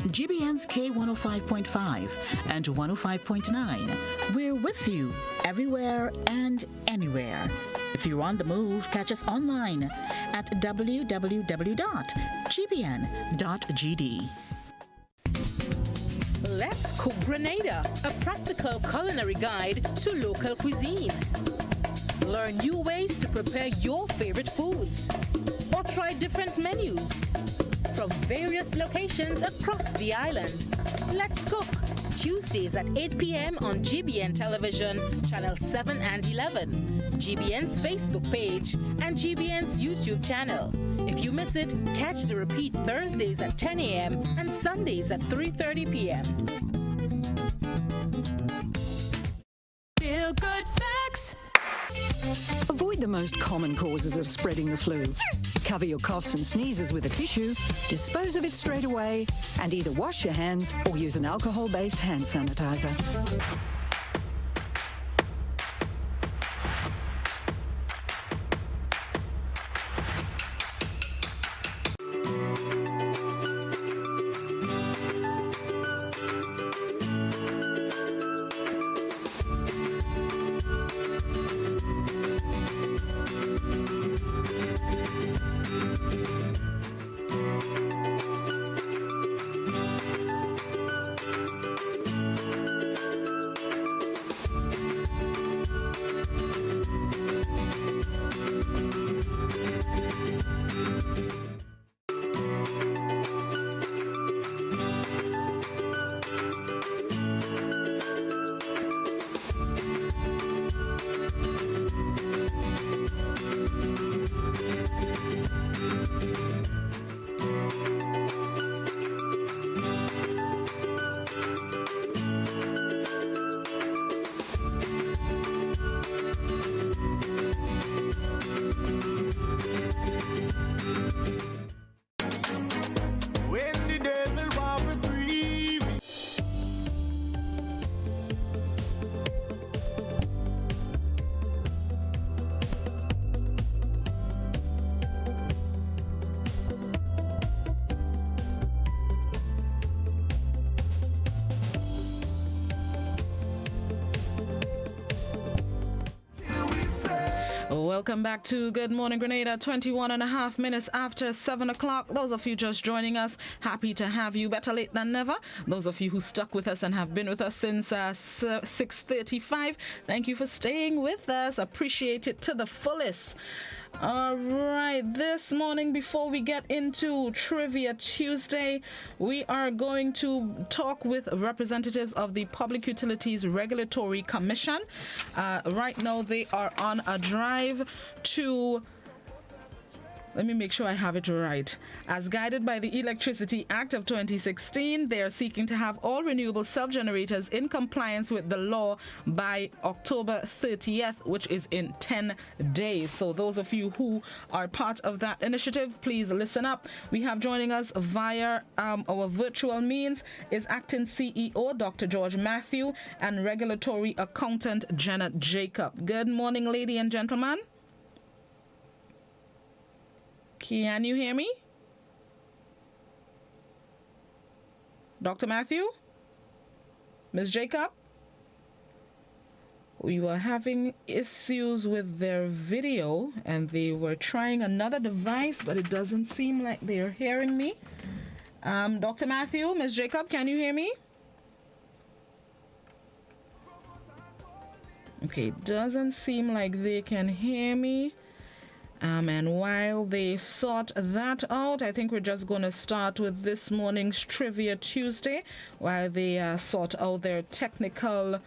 GBN's K105.5 and 105.9. We're with you everywhere and anywhere. If you're on the move, catch us online at www.gbn.gd. Let's Cook Grenada, a practical culinary guide to local cuisine. Learn new ways to prepare your favorite foods or try different menus from various locations across the island. Let's Cook, Tuesdays at 8 p.m. on GBN Television, Channel 7 and 11, GBN's Facebook page, and GBN's YouTube channel. If you miss it, catch the repeat Thursdays at 10 a.m. and Sundays at 3:30 p.m. Feel good facts. Avoid the most common causes of spreading the flu. Cover your coughs and sneezes with a tissue, dispose of it straight away, and either wash your hands or use an alcohol-based hand sanitizer. Welcome back to Good Morning Grenada, 21 and a half minutes after 7 o'clock. Those of you just joining us, happy to have you. Better late than never. Those of you who stuck with us and have been with us since 6:35, thank you for staying with us. Appreciate it to the fullest. All right, this morning, before we get into Trivia Tuesday, we are going to talk with representatives of the Public Utilities Regulatory Commission. Right now, they are on a drive to... Let me make sure I have it right. As guided by the Electricity Act of 2016, they are seeking to have all renewable self-generators in compliance with the law by October 30th, which is in 10 days. So those of you who are part of that initiative, please listen up. We have joining us via our virtual means is Acting CEO Dr. George Matthew and Regulatory Accountant Janet Jacob. Good morning, ladies and gentlemen. Can you hear me? Dr. Matthew? Ms. Jacob? We were having issues with their video and they were trying another device, but it doesn't seem like they're hearing me. Dr. Matthew, Ms. Jacob, can you hear me? Okay, doesn't seem like they can hear me. And while they sort that out, I think we're just going to start with this morning's Trivia Tuesday while they sort out their technical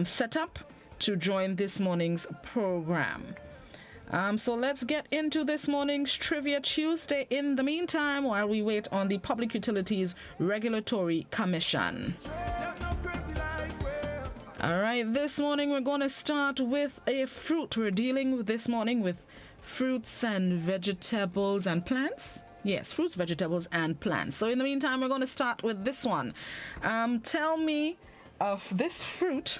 setup to join this morning's program. So let's get into this morning's Trivia Tuesday in the meantime while we wait on the Public Utilities Regulatory Commission. All right, this morning we're going to start with a fruit. We're dealing with this morning with fruits and vegetables and plants. Yes, fruits, vegetables, and plants. So in the meantime, we're going to start with this one. Tell me if this fruit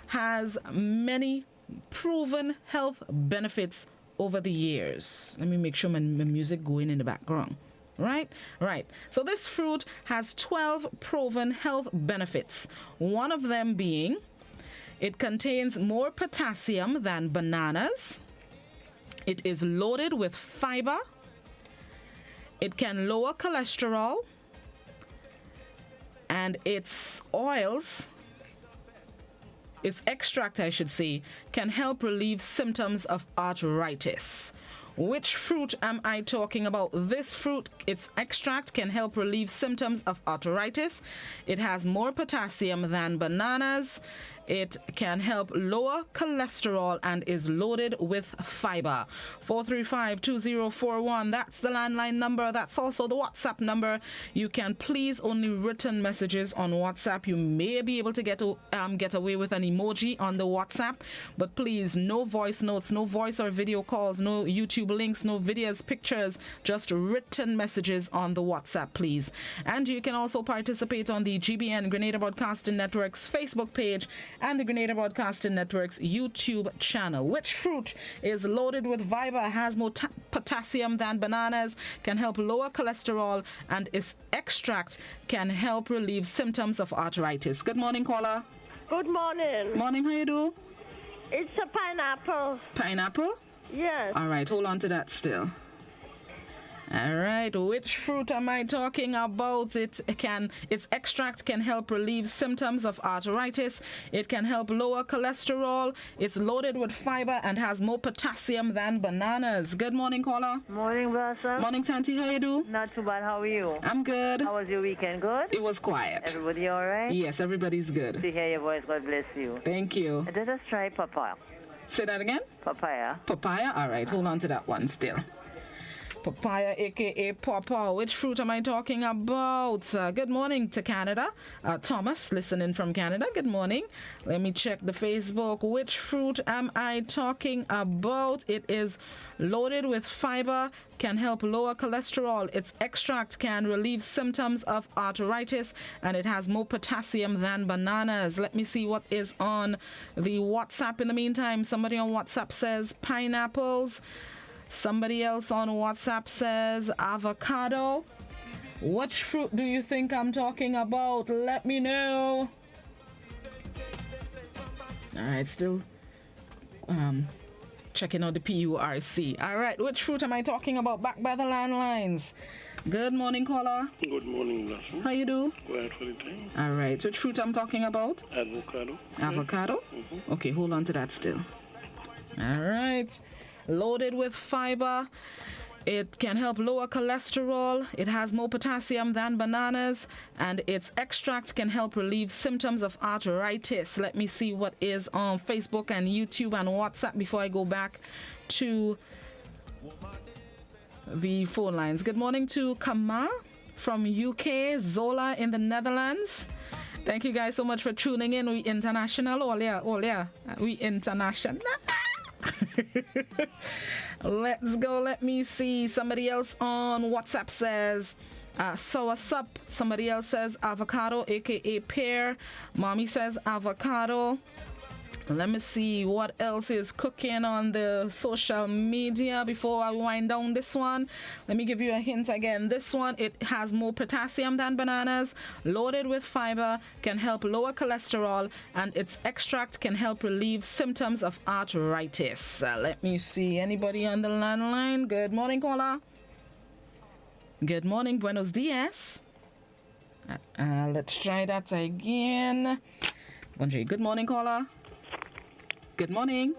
has many proven health benefits over the years. Let me make sure my music going in the background. Right. So this fruit has 12 proven health benefits. One of them being it contains more potassium than bananas. It is loaded with fiber. It can lower cholesterol. And its oils, its extract, I should say, can help relieve symptoms of arthritis. Which fruit am I talking about? This fruit, its extract can help relieve symptoms of arthritis. It has more potassium than bananas. It can help lower cholesterol and is loaded with fiber. 435-2041, that's the landline number. That's also the WhatsApp number. You can please only written messages on WhatsApp. You may be able to get away with an emoji on the WhatsApp, but please, no voice notes, no voice or video calls, no YouTube links, no videos, pictures, just written messages on the WhatsApp, please. And you can also participate on the GBN Grenada Broadcasting Network's Facebook page and the Grenada Broadcasting Network's YouTube channel. Which fruit is loaded with fiber, has more potassium than bananas, can help lower cholesterol, and its extract can help relieve symptoms of arthritis? Good morning, caller. Good morning. Morning, how you do? It's a pineapple. Pineapple? Yes. All right, hold on to that still. All right, which fruit am I talking about? Its extract can help relieve symptoms of arthritis. It can help lower cholesterol. It's loaded with fiber and has more potassium than bananas. Good morning, caller. Morning, Blossom. Morning, Tanti. How you do? Not too bad. How are you? I'm good. How was your weekend? Good? It was quiet. Everybody all right? Yes, everybody's good. To hear your voice, God bless you. Thank you. Let us try papaya. Say that again? Papaya. Papaya? All right, hold on to that one still. Papaya, aka pawpaw. Which fruit am I talking about? Good morning to Canada. Thomas, listening from Canada. Good morning. Let me check the Facebook. Which fruit am I talking about? It is loaded with fiber, can help lower cholesterol. Its extract can relieve symptoms of arthritis, and it has more potassium than bananas. Let me see what is on the WhatsApp in the meantime. Somebody on WhatsApp says pineapples. Somebody else on WhatsApp says avocado. Which fruit do you think I'm talking about? Let me know. All right, still checking out the PURC. All right, which fruit am I talking about? Back by the landlines. Good morning, caller. Good morning, Blossom. How you do? Quiet for the time. All right, which fruit I'm talking about? Avocado. Avocado? Okay, hold on to that still. All right. Loaded with fiber. It can help lower cholesterol. It has more potassium than bananas, and its extract can help relieve symptoms of arthritis. Let me see what is on Facebook and YouTube and WhatsApp before I go back to the phone lines. Good morning to Kama from UK, Zola in the Netherlands. Thank you guys so much for tuning in. We international. Oh yeah. We international. Let's go. Let me see. Somebody else on WhatsApp says sour sup. Somebody else says avocado, aka pear. Mommy says avocado. Let me see what else is cooking on the social media before I wind down this one. Let me give you a hint again. This one, it has more potassium than bananas, loaded with fiber, can help lower cholesterol, and its extract can help relieve symptoms of arthritis. Let me see. Anybody on the landline? Good morning, caller. Good morning. Buenos dias. Let's try that again. Bonjour. Good morning, caller. Good morning.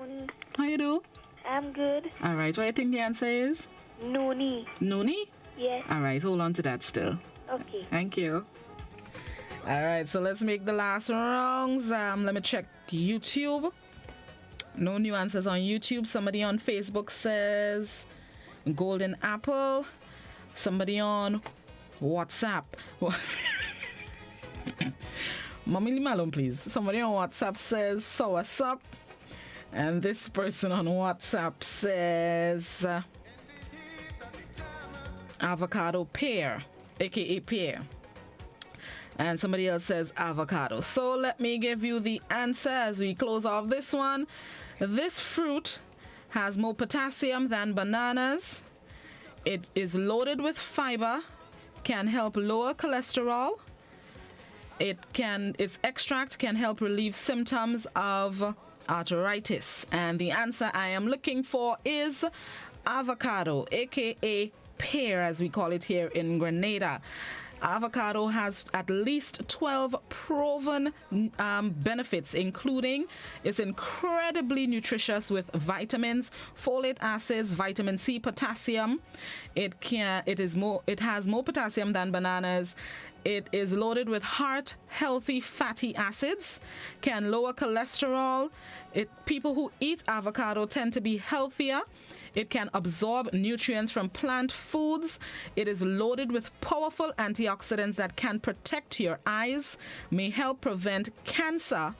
How you do? I'm good. All right. What do you think the answer is? Noni. Noni? Yes. All right. Hold on to that still. Okay. Thank you. All right. So let's make the last rounds. Let me check YouTube. No new answers on YouTube. Somebody on Facebook says golden apple. Somebody on WhatsApp. Mommy, leave me alone, please. Somebody on WhatsApp says sour sup. And this person on WhatsApp says avocado pear, aka pear. And somebody else says avocado. So let me give you the answer as we close off this one. This fruit has more potassium than bananas. It is loaded with fiber, can help lower cholesterol. Its extract can help relieve symptoms of arthritis. And the answer I am looking for is avocado, aka pear as we call it here in Grenada. Avocado has at least 12 proven benefits, including it's incredibly nutritious with vitamins, folate acids, vitamin C, potassium. It has more potassium than bananas. It is loaded with heart-healthy fatty acids, can lower cholesterol. People who eat avocado tend to be healthier. It can absorb nutrients from plant foods. It is loaded with powerful antioxidants that can protect your eyes, may help prevent cancer.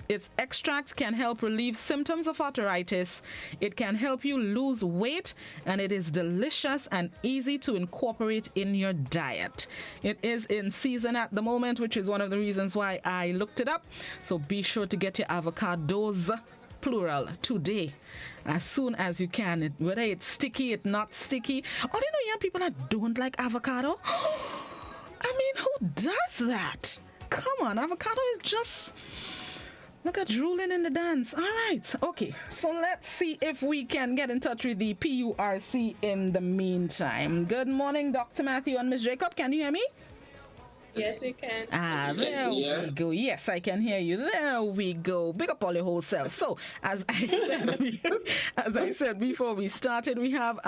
Its extract can help relieve symptoms of arthritis. It can help you lose weight, and it is delicious and easy to incorporate in your diet. It is in season at the moment, which is one of the reasons why I looked it up. So be sure to get your avocados, plural, today, as soon as you can. Whether it's sticky, it's not sticky. Oh, do you know young people that don't like avocado? I mean, who does that? Come on, avocado is just... Look at drooling in the dance. All right. Okay. So let's see if we can get in touch with the PURC in the meantime. Good morning, Dr. Matthew and Ms. Jacob. Can you hear me? Yes, we can. There we go. Yes, I can hear you. There we go. Big up all your whole self. So, as I said before we started, we have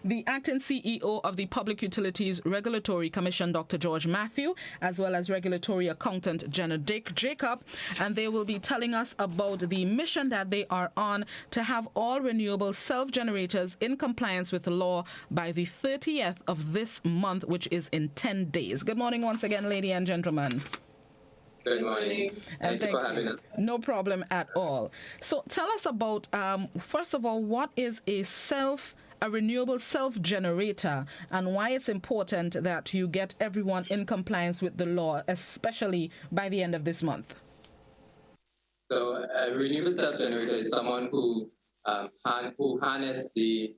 the acting CEO of the Public Utilities Regulatory Commission, Dr. George Matthew, as well as Regulatory Accountant Jenna Jacob, and they will be telling us about the mission that they are on to have all renewable self-generators in compliance with the law by the 30th of this month, which is in 10 days. Good morning once again, ladies and gentlemen. Good morning. Thank you for having us. No problem at all. So tell us about, first of all, what is a renewable self-generator and why it's important that you get everyone in compliance with the law, especially by the end of this month. So a renewable self-generator is someone who harness the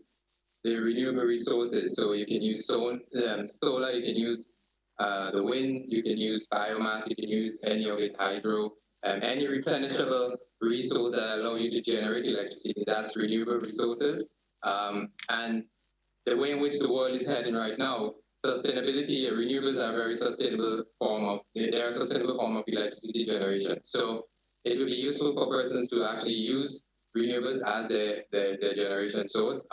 renewable resources. So you can use solar, you can use the wind, you can use biomass, you can use any of it, hydro, any replenishable resource that allow you to generate electricity, that's renewable resources. And the way in which the world is heading right now, sustainability and renewables are a very sustainable form of, they're a sustainable form of electricity generation. So it would be useful for persons to actually use renewables as their generation source.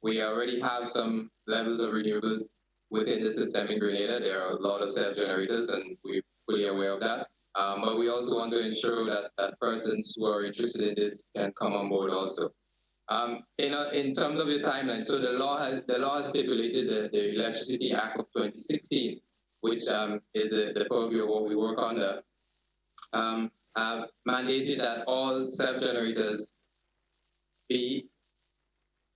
We already have some levels of renewables within the system in Grenada. There are a lot of self-generators, and we're fully aware of that. But we also want to ensure that persons who are interested in this can come on board also. In terms of your timeline, so the law has stipulated the Electricity Act of 2016, which is the purview of what we work under, have mandated that all self-generators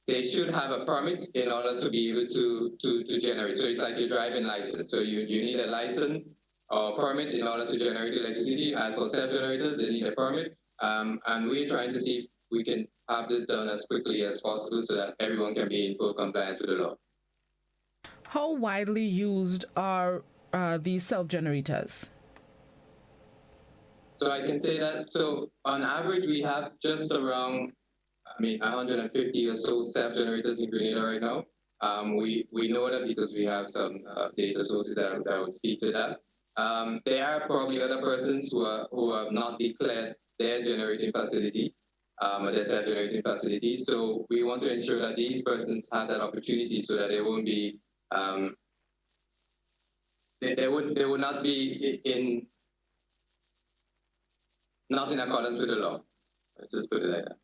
they should have a permit in order to be able to generate. So it's like your driving license. So you need a license or permit in order to generate electricity. As for self-generators, they need a permit. And we're trying to see if we can have this done as quickly as possible so that everyone can be in full compliance with the law. How widely used are these self-generators? So I can say that, so on average, we have just around 150 or so self-generators in Grenada right now. We know that because we have some data sources that would speak to that. There are probably other persons who have not declared their generating facility, their self-generating facility. So we want to ensure that these persons have that opportunity so that they won't be, they would not be not in accordance with the law. Let's just put it like that.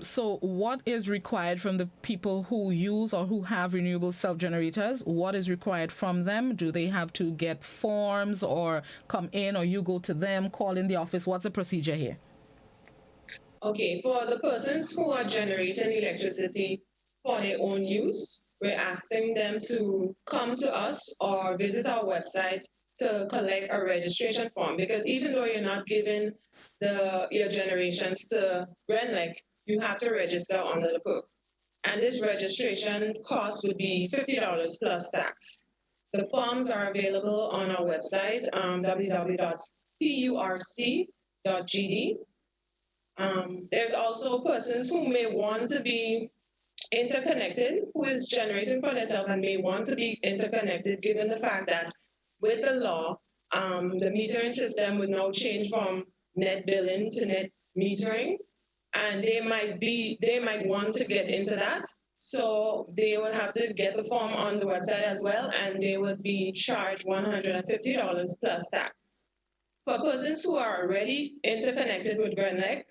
So what is required from the people who use or who have renewable self-generators? What is required from them? Do they have to get forms or come in, or you go to them, call in the office? What's the procedure here? Okay, for the persons who are generating electricity for their own use, we're asking them to come to us or visit our website to collect a registration form, because even though you're not giving your generations to Grenlec, you have to register under the book. And this registration cost would be $50 plus tax. The forms are available on our website, www.purc.gd. There's also persons who may want to be interconnected, who is generating for themselves and may want to be interconnected, given the fact that with the law, the metering system would now change from net billing to net metering. And they might want to get into that. So they would have to get the form on the website as well, and they would be charged $150 plus tax. For persons who are already interconnected with Grenlec,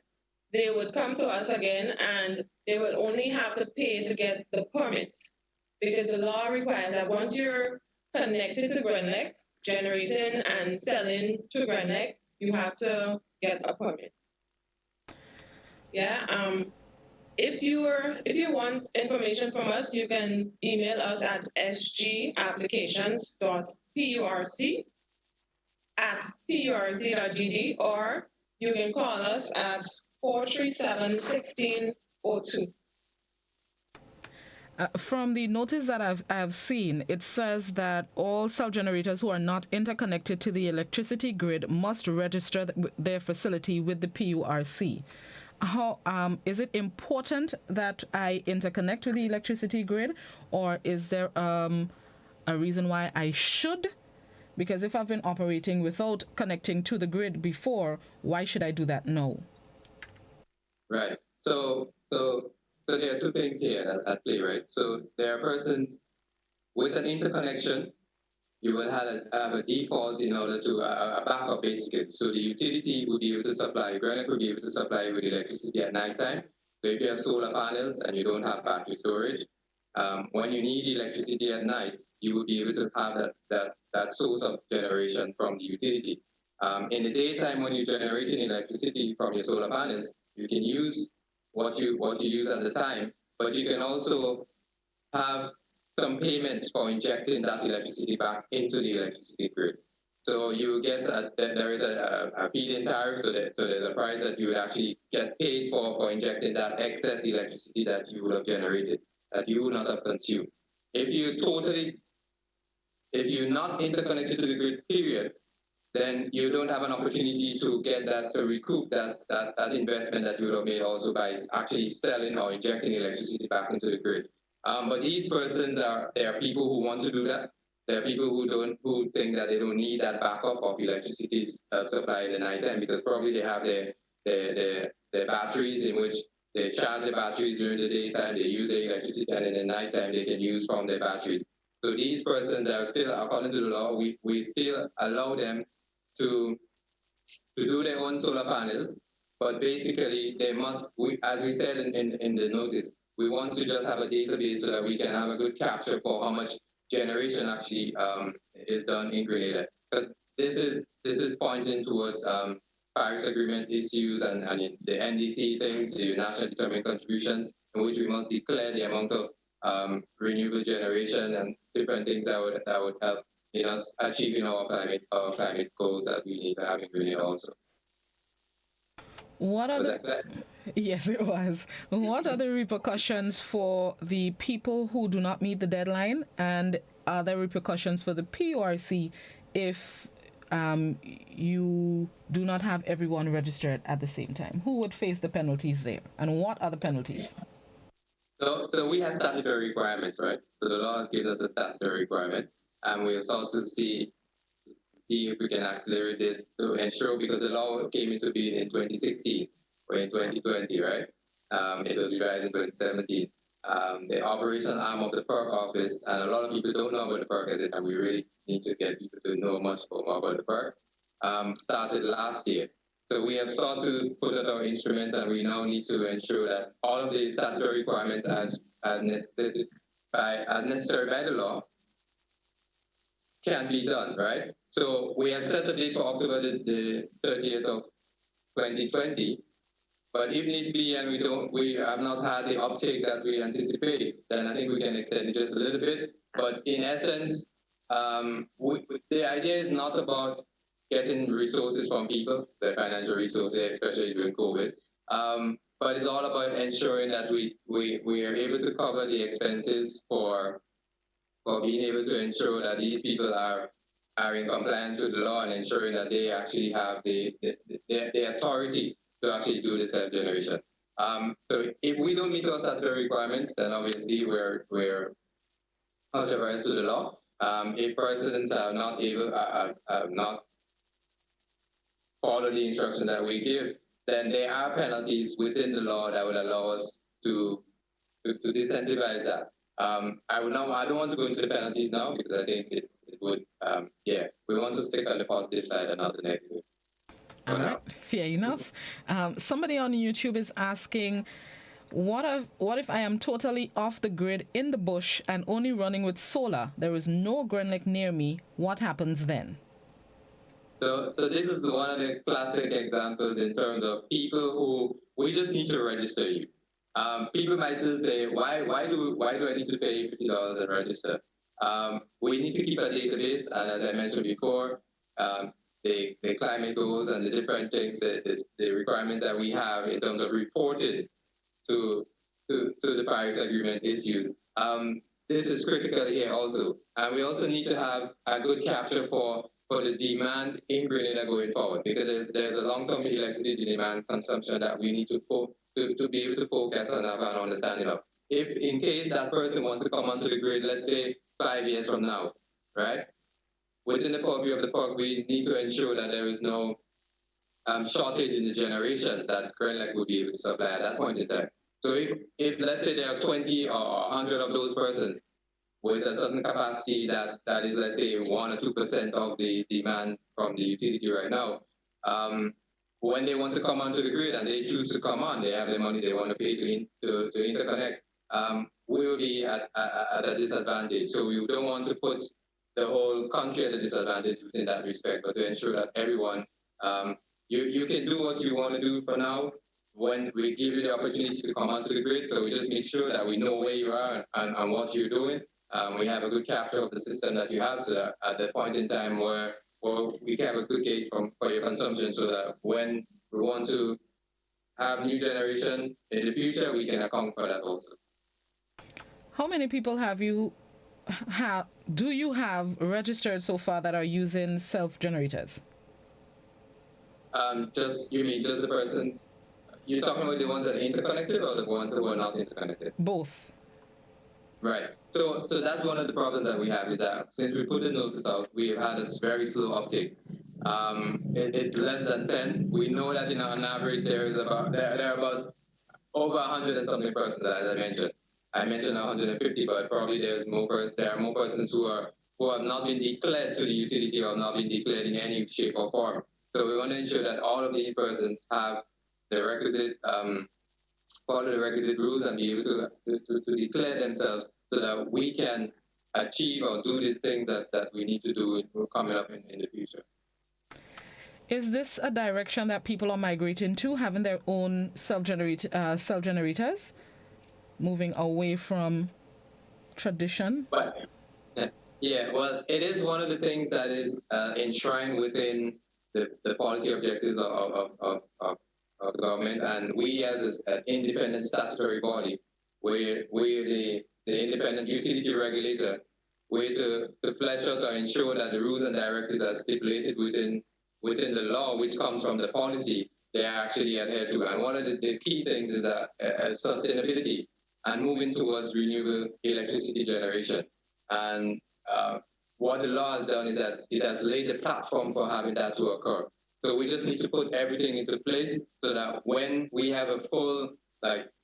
they would come to us again, and they would only have to pay to get the permits, because the law requires that once you're connected to Grenlec, generating and selling to Grenlec, you have to get a permit. Yeah. If you want information from us, you can email us at sgapplications.purc@purc.gd, or you can call us at 437-1602. From the notice that I've seen, it says that all self-generators who are not interconnected to the electricity grid must register their facility with the PURC. How is it important that I interconnect with the electricity grid, or is there a reason why I should? Because if I've been operating without connecting to the grid before, why should I do that now? Right. So there are two things here at play, right? So there are persons with an interconnection. You will have a default in order to a backup, basically. So the utility will be able to supply, Grenlec will be able to supply you with electricity at nighttime. So if you have solar panels and you don't have battery storage, when you need electricity at night, you will be able to have that source of generation from the utility. In the daytime, when you're generating electricity from your solar panels, you can use what you use at the time, but you can also have some payments for injecting that electricity back into the electricity grid. So you get there is a feed-in tariff, so there's a price that you would actually get paid for injecting that excess electricity that you would have generated, that you would not have consumed. If you're not interconnected to the grid, period, then you don't have an opportunity to get that, to recoup that investment that you would have made also by actually selling or injecting electricity back into the grid. But these persons there are people who want to do that. There are people who think that they don't need that backup of electricity supply in the nighttime because probably they have their batteries in which they charge the batteries during the daytime, they use their electricity, and in the nighttime they can use from their batteries. So these persons are still, according to the law, we still allow them to do their own solar panels, but basically they must, as we said in the notice, we want to just have a database so that we can have a good capture for how much generation actually is done in Grenada. But this is pointing towards Paris Agreement issues and the NDC things, the National Determined Contributions, in which we must declare the amount of renewable generation and different things that would help in us achieving our climate goals that we need to have in Grenada also. What are Yes, it was. What are the repercussions for the people who do not meet the deadline, and are there repercussions for the PURC if you do not have everyone registered at the same time? Who would face the penalties there, and what are the penalties? So we have statutory requirements, right? So the law has given us a statutory requirement, and we have sought to see if we can accelerate this to ensure, because the law came into being in 2016 or in 2020, right? It was revised in 2017. The operational arm of the PERC office, and a lot of people don't know about the PERC, and we really need to get people to know much more about the PERC, started last year. So we have sought to put out our instruments, and we now need to ensure that all of the statutory requirements as necessary by the law can be done, right? So we have set the date for October the 30th of 2020, but if needs be and we have not had the uptake that we anticipate, then I think we can extend it just a little bit. But in essence, the idea is not about getting resources from people, the financial resources, especially during COVID, but it's all about ensuring that we are able to cover the expenses for being able to ensure that these people are in compliance with the law and ensuring that they actually have the authority to actually do the self-generation. So if we don't meet our statutory requirements, then obviously we're contrary to the law. If persons are not able, not follow the instruction that we give, then there are penalties within the law that would allow us to disincentivize that. I don't want to go into the penalties now because I think it would, we want to stick on the positive side and not the negative. All right, fair enough. Somebody on YouTube is asking, what if I am totally off the grid in the bush and only running with solar? There is no Grenlec near me. What happens then? So this is one of the classic examples in terms of people who we just need to register you. People might still say, why do I need to pay $50 and register? We need to keep a database, and as I mentioned before, the climate goals and the different things, the requirements that we have in terms of reporting to the Paris Agreement issues. This is critical here also, and we also need to have a good capture for the demand in Grenada going forward, because there's a long-term electricity demand consumption that we need to be able to focus on and have an understanding of. If in case that person wants to come onto the grid, let's say 5 years from now, right? Within the purview of the PERC, we need to ensure that there is no shortage in the generation that Grenlec would be able to supply at that point in time. So if let's say there are 20 or 100 of those persons with a certain capacity that is, let's say, 1 or 2% of the demand from the utility right now, when they want to come onto the grid and they choose to come on, they have the money they want to pay to interconnect, we will be at a disadvantage. So we don't want to put the whole country at a disadvantage in that respect, but to ensure that everyone, you can do what you want to do for now when we give you the opportunity to come onto the grid. So we just make sure that we know where you are and what you're doing. We have a good capture of the system that you have, so that at the point in time where we can have a good gauge for your consumption, so that when we want to have new generation in the future, we can account for that also. How many people do you have registered so far that are using self-generators? You mean just the persons? You're talking about the ones that are interconnected or the ones who are not interconnected? Both. Right. So that's one of the problems that we have is that since we put the notice out, we have had a very slow uptake. It's less than 10. We know that on average there are about over 100 and something persons, as I mentioned. I mentioned 150, but probably there are more persons who have not been declared to the utility or not been declared in any shape or form. So we want to ensure that all of these persons have the requisite follow the requisite rules and be able to declare themselves so that we can achieve or do the things that we need to do coming up in the future. Is this a direction that people are migrating to, having their own self-generators, moving away from tradition? But, yeah, well, it is one of the things that is enshrined within the policy objectives of the government, and we as an independent statutory body, we're the independent utility regulator, we're to flesh out or ensure that the rules and directives are stipulated within the law, which comes from the policy, they are actually adhered to. And one of the key things is that sustainability and moving towards renewable electricity generation. And what the law has done is that it has laid the platform for having that to occur. So we just need to put everything into place so that when we have a full,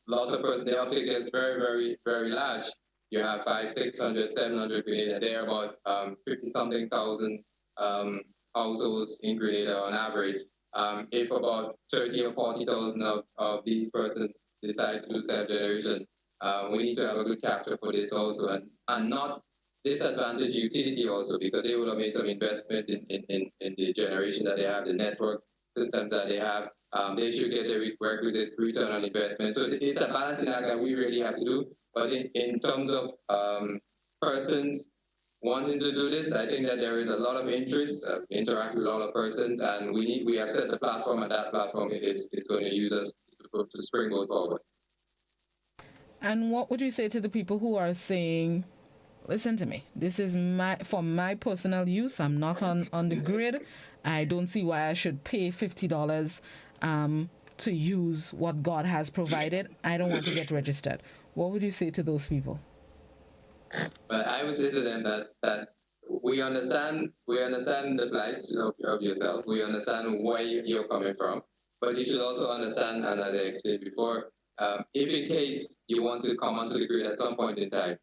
lots of persons, the uptake is very, very, very large. You have 500, 600, 700 Grenada. There are about 50-something thousand households in Grenada on average. If about 30 or 40,000 of these persons decide to do self-generation, we need to have a good capture for this also, and not disadvantage utility also, because they will have made some investment in the generation that they have, the network systems that they have. They should get the requisite return on investment. So it's a balancing act that we really have to do. But in terms of persons wanting to do this, I think that there is a lot of interest, interact with a lot of persons, and we have set the platform, and that platform is going to use us to springboard forward. And what would you say to the people who are saying, listen to me, this is for my personal use, I'm not on the grid, I don't see why I should pay $50 to use what God has provided, I don't want to get registered. What would you say to those people? But I would say to them that we understand the plight of yourself. We understand where you're coming from. But you should also understand, and as I explained before, if in case you want to come onto the grid at some point in time,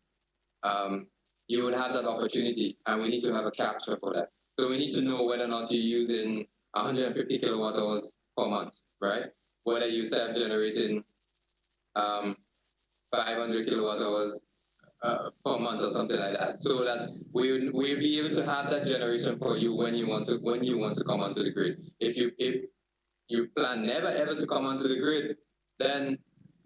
you will have that opportunity, and we need to have a capture for that. So we need to know whether or not you're using 150 kilowatt hours per month, right? Whether you're self-generating 500 kilowatt hours per month or something like that, so that we'll be able to have that generation for you when you want to come onto the grid. If you plan never ever to come onto the grid, then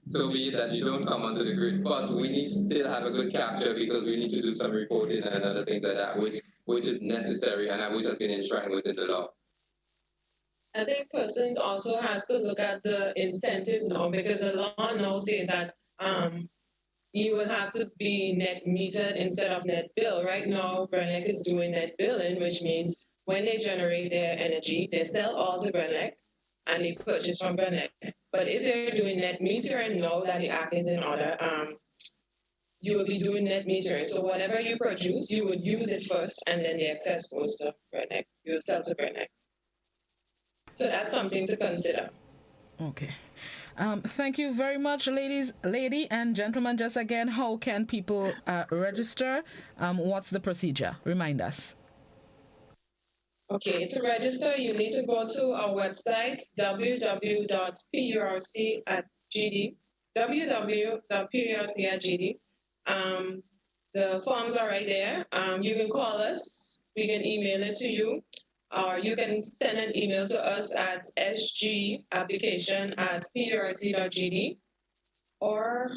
so be it that you don't come onto the grid. But we need to still have a good capture, because we need to do some reporting and other things like that, which is necessary and which has been enshrined within the law. I think persons also has to look at the incentive now, because the law now says that you will have to be net metered instead of net bill. Right now, Brenec is doing net billing, which means when they generate their energy, they sell all to Brenec and they purchase from Brenec. But if they're doing net metering now that the act is in order, you will be doing net metering. So whatever you produce, you would use it first, and then the excess goes to Brenec. You sell to Brenec. So that's something to consider. Okay. Thank you very much, lady and gentlemen. Just again, how can people register? What's the procedure? Remind us. Okay, to register, you need to go to our website, www.purc@gd, www.purc@gd. The forms are right there. You can call us. We can email it to you. Or you can send an email to us at sgapplication@purc.gd, or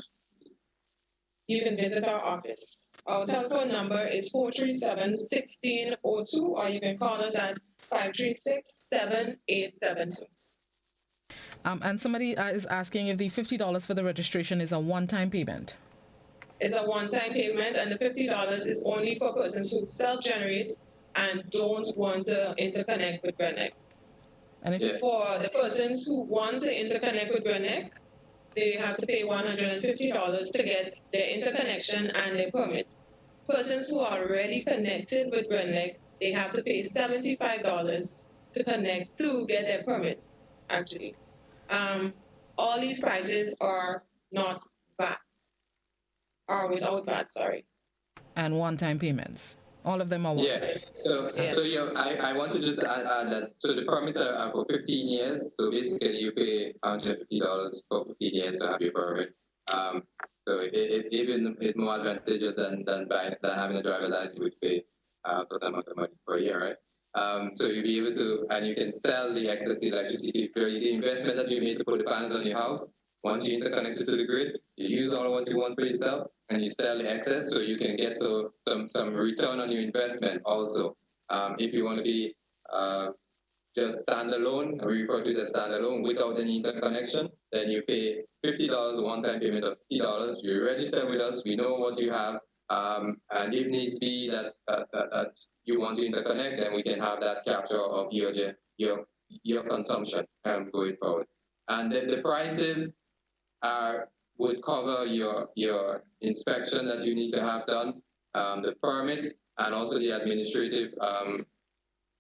you can visit our office. Our telephone number is 437-1602, or you can call us at 536-7872. And somebody is asking if the $50 for the registration is a one-time payment. It's a one-time payment, and the $50 is only for persons who self-generate and don't want to interconnect with Brenec. And if for the persons who want to interconnect with Grenada, they have to pay $150 to get their interconnection and their permits. Persons who are already connected with Grenada, they have to pay $75 to connect to get their permits, actually. All these prices are not VAT, or without VAT, sorry. And one-time payments. All of them are one. Yeah. So I want to just add that. So the permits are for 15 years. So basically, you pay $150 for 15 years to have your permit. So it's more advantageous than having a driver's license. You would pay a certain amount of money per year, right? So you'll be able to, and you can sell the excess electricity for the investment that you made to put the panels on your house. Once you interconnect it to the grid, you use all what you want for yourself, and you sell the excess, so you can get some return on your investment also. If you want to be just standalone, we refer to it as standalone without any interconnection, then you pay $50, one-time payment of $50. You register with us, we know what you have, and if needs be that you want to interconnect, then we can have that capture of your consumption going forward. And the prices would cover your inspection that you need to have done, the permits, and also the administrative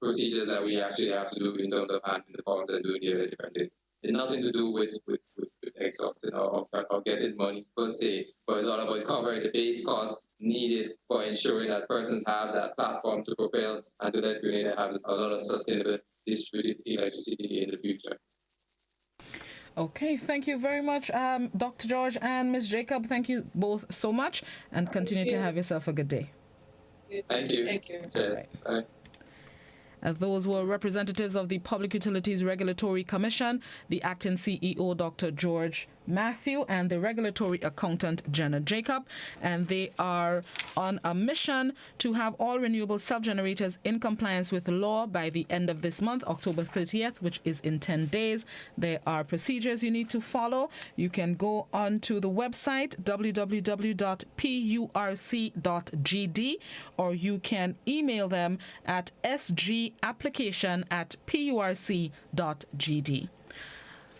procedures that we actually have to do in terms of handling the forms and doing the other different things. It's nothing to do with exhausting or getting money per se, but it's all about covering the base costs needed for ensuring that persons have that platform to propel and to let Grenada have a lot of sustainable distributed electricity in the future. Okay, thank you very much, Dr. George and Ms. Jacob. Thank you both so much, and continue to have yourself a good day. Thank you. Thank you. Cheers. Bye. Those were representatives of the Public Utilities Regulatory Commission, the acting CEO, Dr. George Matthew, and the regulatory accountant, Jenna Jacob. And they are on a mission to have all renewable self-generators in compliance with the law by the end of this month, October 30th, which is in 10 days. There are procedures you need to follow. You can go on to the website, www.purc.gd, or you can email them at sgapplication@purc.gd.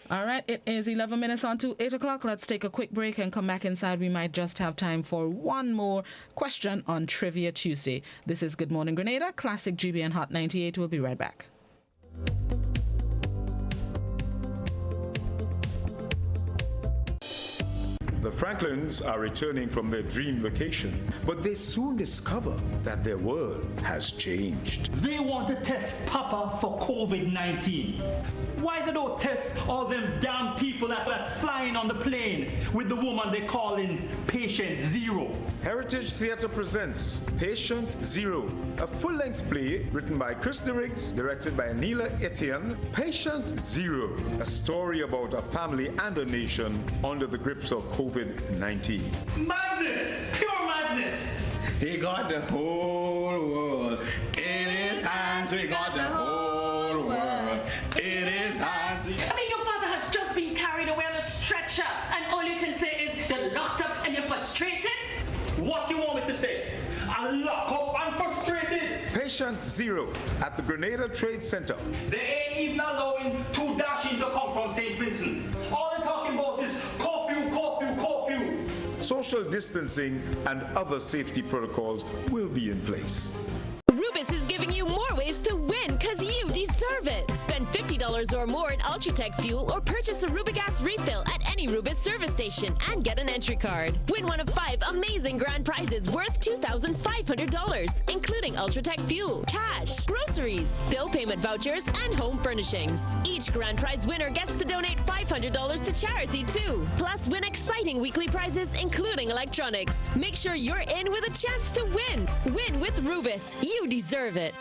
All right, it is 11 minutes on to 8 o'clock. Let's take a quick break and come back inside. We might just have time for one more question on Trivia Tuesday. This is Good Morning Grenada, Classic GBN Hot 98. We'll be right back. The Franklins are returning from their dream vacation, but they soon discover that their world has changed. They want to test Papa for COVID-19. Why they don't test all them damn people that are flying on the plane with the woman they call in Patient Zero? Heritage Theatre presents Patient Zero, a full-length play written by Chris DeRiggs, directed by Neela Etienne. Patient Zero, a story about a family and a nation under the grips of COVID-19. Madness! Pure madness! He got the whole world in his hands. We got the whole world in his hands. I mean, your father has just been carried away on a stretcher, and all you can say is you're locked up and you're frustrated? What do you want me to say? I'm locked up, I'm frustrated. Patient Zero at the Grenada Trade Center. They ain't even allowing 2 Dashing to come from St. Vincent. All they're talking about is curfew, curfew, curfew. Social distancing and other safety protocols will be in place. Rubis is giving you more ways to win because you deserve it. Spend $50 or more in Ultratech fuel or purchase a Rubigas refill at any Rubis service station and get an entry card. Win one of 5 amazing grand prizes worth $2,500, including Ultratech fuel, cash, groceries, bill payment vouchers, and home furnishings. Each grand prize winner gets to donate $500 to charity too. Plus, win exciting weekly prizes, including electronics. Make sure you're in with a chance to win. Win with Rubis. You deserve it.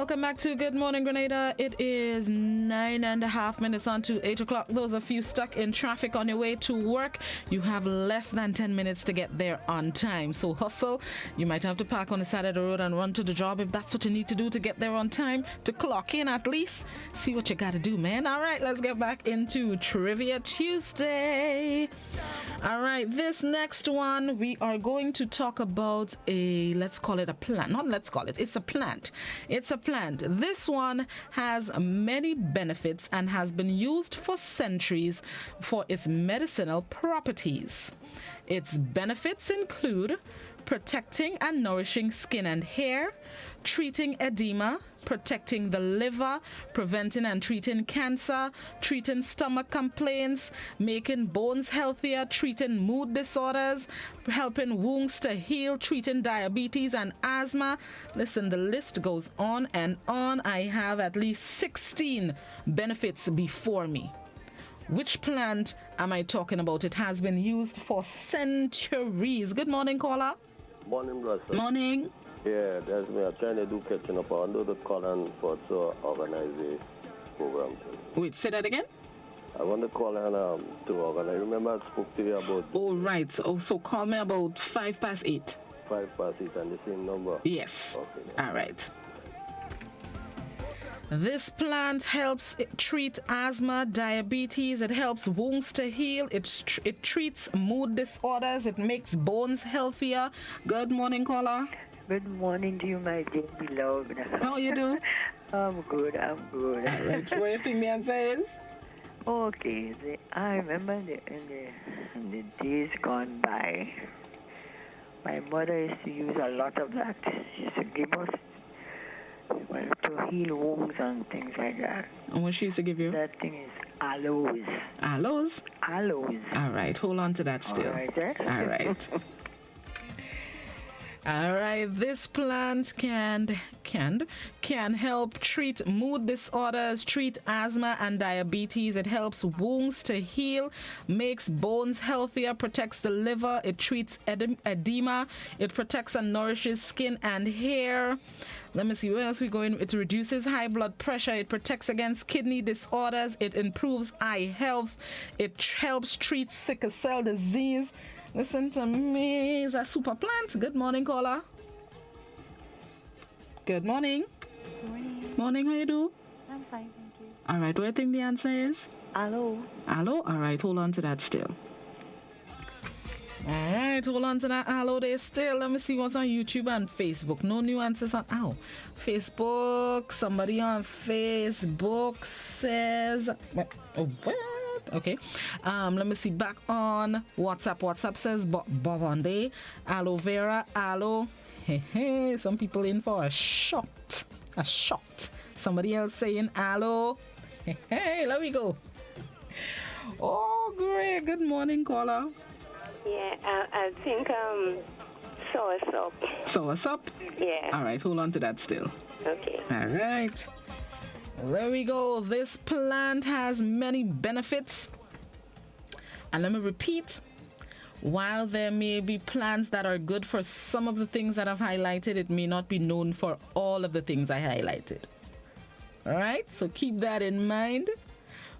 Welcome back to Good Morning Grenada. It is 9.5 minutes on to 8 o'clock. Those of you stuck in traffic on your way to work, you have less than 10 minutes to get there on time. So hustle. You might have to park on the side of the road and run to the job if that's what you need to do to get there on time, to clock in at least. See what you got to do, man. All right, let's get back into Trivia Tuesday. All right, this next one, we are going to talk about let's call it a plant. Not let's call it, it's a plant. It's a plant. This one has many benefits and has been used for centuries for its medicinal properties. Its benefits include protecting and nourishing skin and hair, treating edema, protecting the liver, preventing and treating cancer, treating stomach complaints, making bones healthier, treating mood disorders, helping wounds to heal, treating diabetes and asthma. Listen, the list goes on and on. I have at least 16 benefits before me. Which plant am I talking about? It has been used for centuries. Good morning, caller. Morning, Russell. Morning. Yeah, that's me. I'm trying to do catching up on the call and for to organize a program. Wait, say that again? I want to call and to organize. Remember I spoke to you about... Oh, right. So call me about 8:05. 8:05 and the same number? Yes. Okay. All right. This plant helps treat asthma, diabetes. It helps wounds to heal. It treats mood disorders. It makes bones healthier. Good morning, caller. Good morning to you, my dear beloved. How you do? I'm good. All right. What do you think the answer is? Okay. I remember in the days gone by, my mother used to use a lot of that. She used to give us to heal wounds and things like that. And what she used to give you? That thing is aloes. Aloes? Aloes. All right. Hold on to that still. All right, eh? All right. All right, this plant can help treat mood disorders, treat asthma and diabetes. It helps wounds to heal, makes bones healthier, protects the liver. It treats edema. It protects and nourishes skin and hair. Let me see where else we go in. It reduces high blood pressure. It protects against kidney disorders. It improves eye health. It helps treat sickle cell disease. Listen to me. It's a super plant. Good morning, caller. Good morning. Morning. Morning, how you do? I'm fine, thank you. All right, what do you think the answer is? Aloe. Aloe? All right, hold on to that still. All right, hold on to that aloe there still. Let me see what's on YouTube and Facebook. No new answers on Facebook. Somebody on Facebook says... Oh, what? Okay. Let me see back on WhatsApp. WhatsApp says Bavande, aloe vera, aloe. Hey, some people in for a shot. A shot. Somebody else saying aloe. Hey, let me go. Oh, great. Good morning, caller. Yeah, I think soursop. Soursop? Yeah. All right, hold on to that still. Okay. All right. There we go. This plant has many benefits. And let me repeat, while there may be plants that are good for some of the things that I've highlighted, it may not be known for all of the things I highlighted. All right, so keep that in mind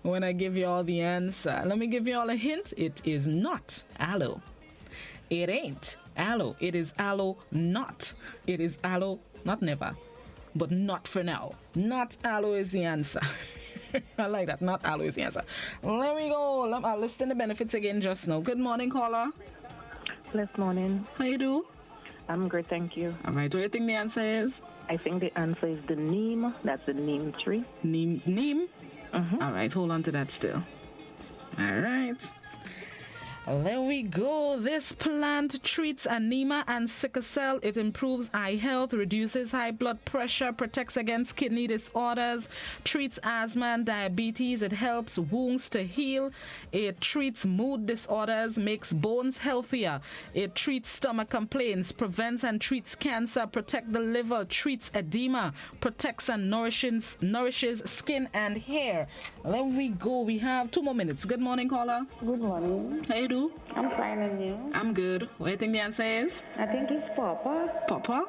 when I give you all the answer. Let me give you all a hint. It is not aloe. It ain't aloe. It is aloe not. It is aloe not never. But not for now. Not aloe is the answer. I like that. Not aloe is the answer. Let me go. I'll list in the benefits again just now. Good morning, caller. Good morning. How you do? I'm great, thank you. All right. What do you think the answer is? I think the answer is the neem. That's the neem tree. Neem? Mm-hmm. All right. Hold on to that still. All right. There we go. This plant treats anemia and sickle cell. It improves eye health, reduces high blood pressure, protects against kidney disorders, treats asthma and diabetes. It helps wounds to heal. It treats mood disorders, makes bones healthier. It treats stomach complaints, prevents and treats cancer, protects the liver, treats edema, protects and nourishes skin and hair. There we go. We have 2 more minutes. Good morning, caller. Good morning. How you do? I'm fine, and you? I'm good. What do you think the answer is? I think it's Papa. Papa?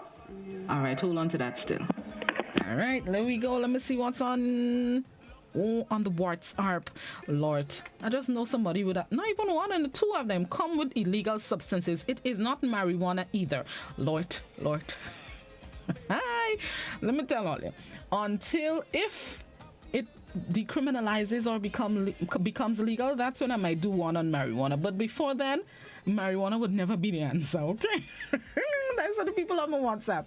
All right, hold on to that still. All right, there we go. Let me see what's on the WhatsApp. Lord, I just know somebody with not even one and two of them come with illegal substances. It is not marijuana either. Lord. Hi. Let me tell all you. Until if it decriminalizes or becomes legal, that's when I might do one on marijuana. But before then, marijuana would never be the answer, okay? That's what the people on my WhatsApp.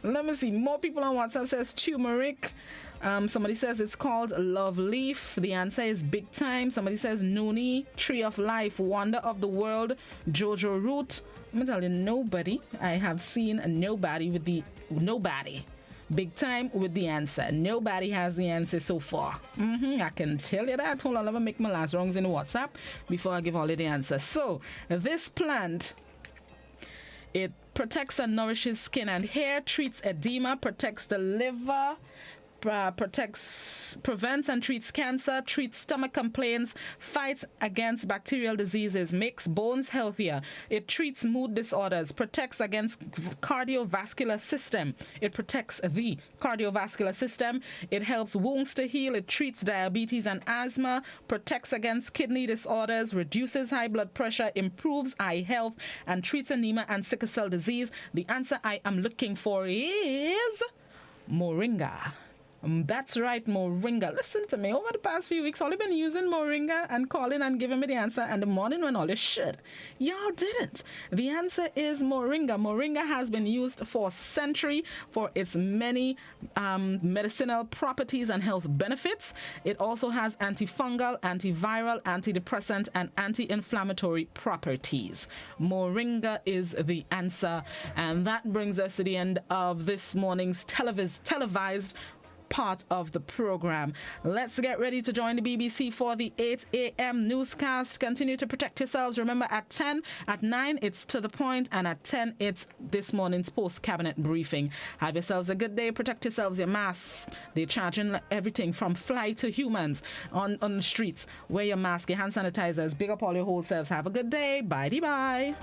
Let me see. More people on WhatsApp says turmeric. Somebody says it's called love leaf. The answer is big time. Somebody says Noonie, tree of life, wonder of the world, Jojo root. I'm gonna tell you, nobody. I have seen nobody with the nobody. Big time with the answer. Nobody has the answer so far. I can tell you that. Hold on, let me make my last wrongs in the WhatsApp before I give all of the answers. So this plant, it protects and nourishes skin and hair, treats edema, protects the liver, prevents and treats cancer, treats stomach complaints, fights against bacterial diseases, makes bones healthier. It treats mood disorders, protects against cardiovascular system. It protects the cardiovascular system. It helps wounds to heal. It treats diabetes and asthma, protects against kidney disorders, reduces high blood pressure, improves eye health, and treats anemia and sickle cell disease. The answer I am looking for is moringa. That's right, moringa. Listen to me. Over the past few weeks, all I've been using moringa and calling and giving me the answer, and the morning when all this shit, y'all didn't. The answer is moringa. Moringa has been used for centuries for its many medicinal properties and health benefits. It also has antifungal, antiviral, antidepressant, and anti-inflammatory properties. Moringa is the answer, and that brings us to the end of this morning's televised part of the program. Let's get ready to join the BBC for the 8 a.m. newscast. Continue to protect yourselves. Remember, at 10, at 9, it's To the Point, and at 10, it's this morning's post-cabinet briefing. Have yourselves a good day. Protect yourselves. Your masks, they're charging everything from fly to humans on the streets. Wear your mask, your hand sanitizers. Big up all your whole selves. Have a good day. Bye-bye.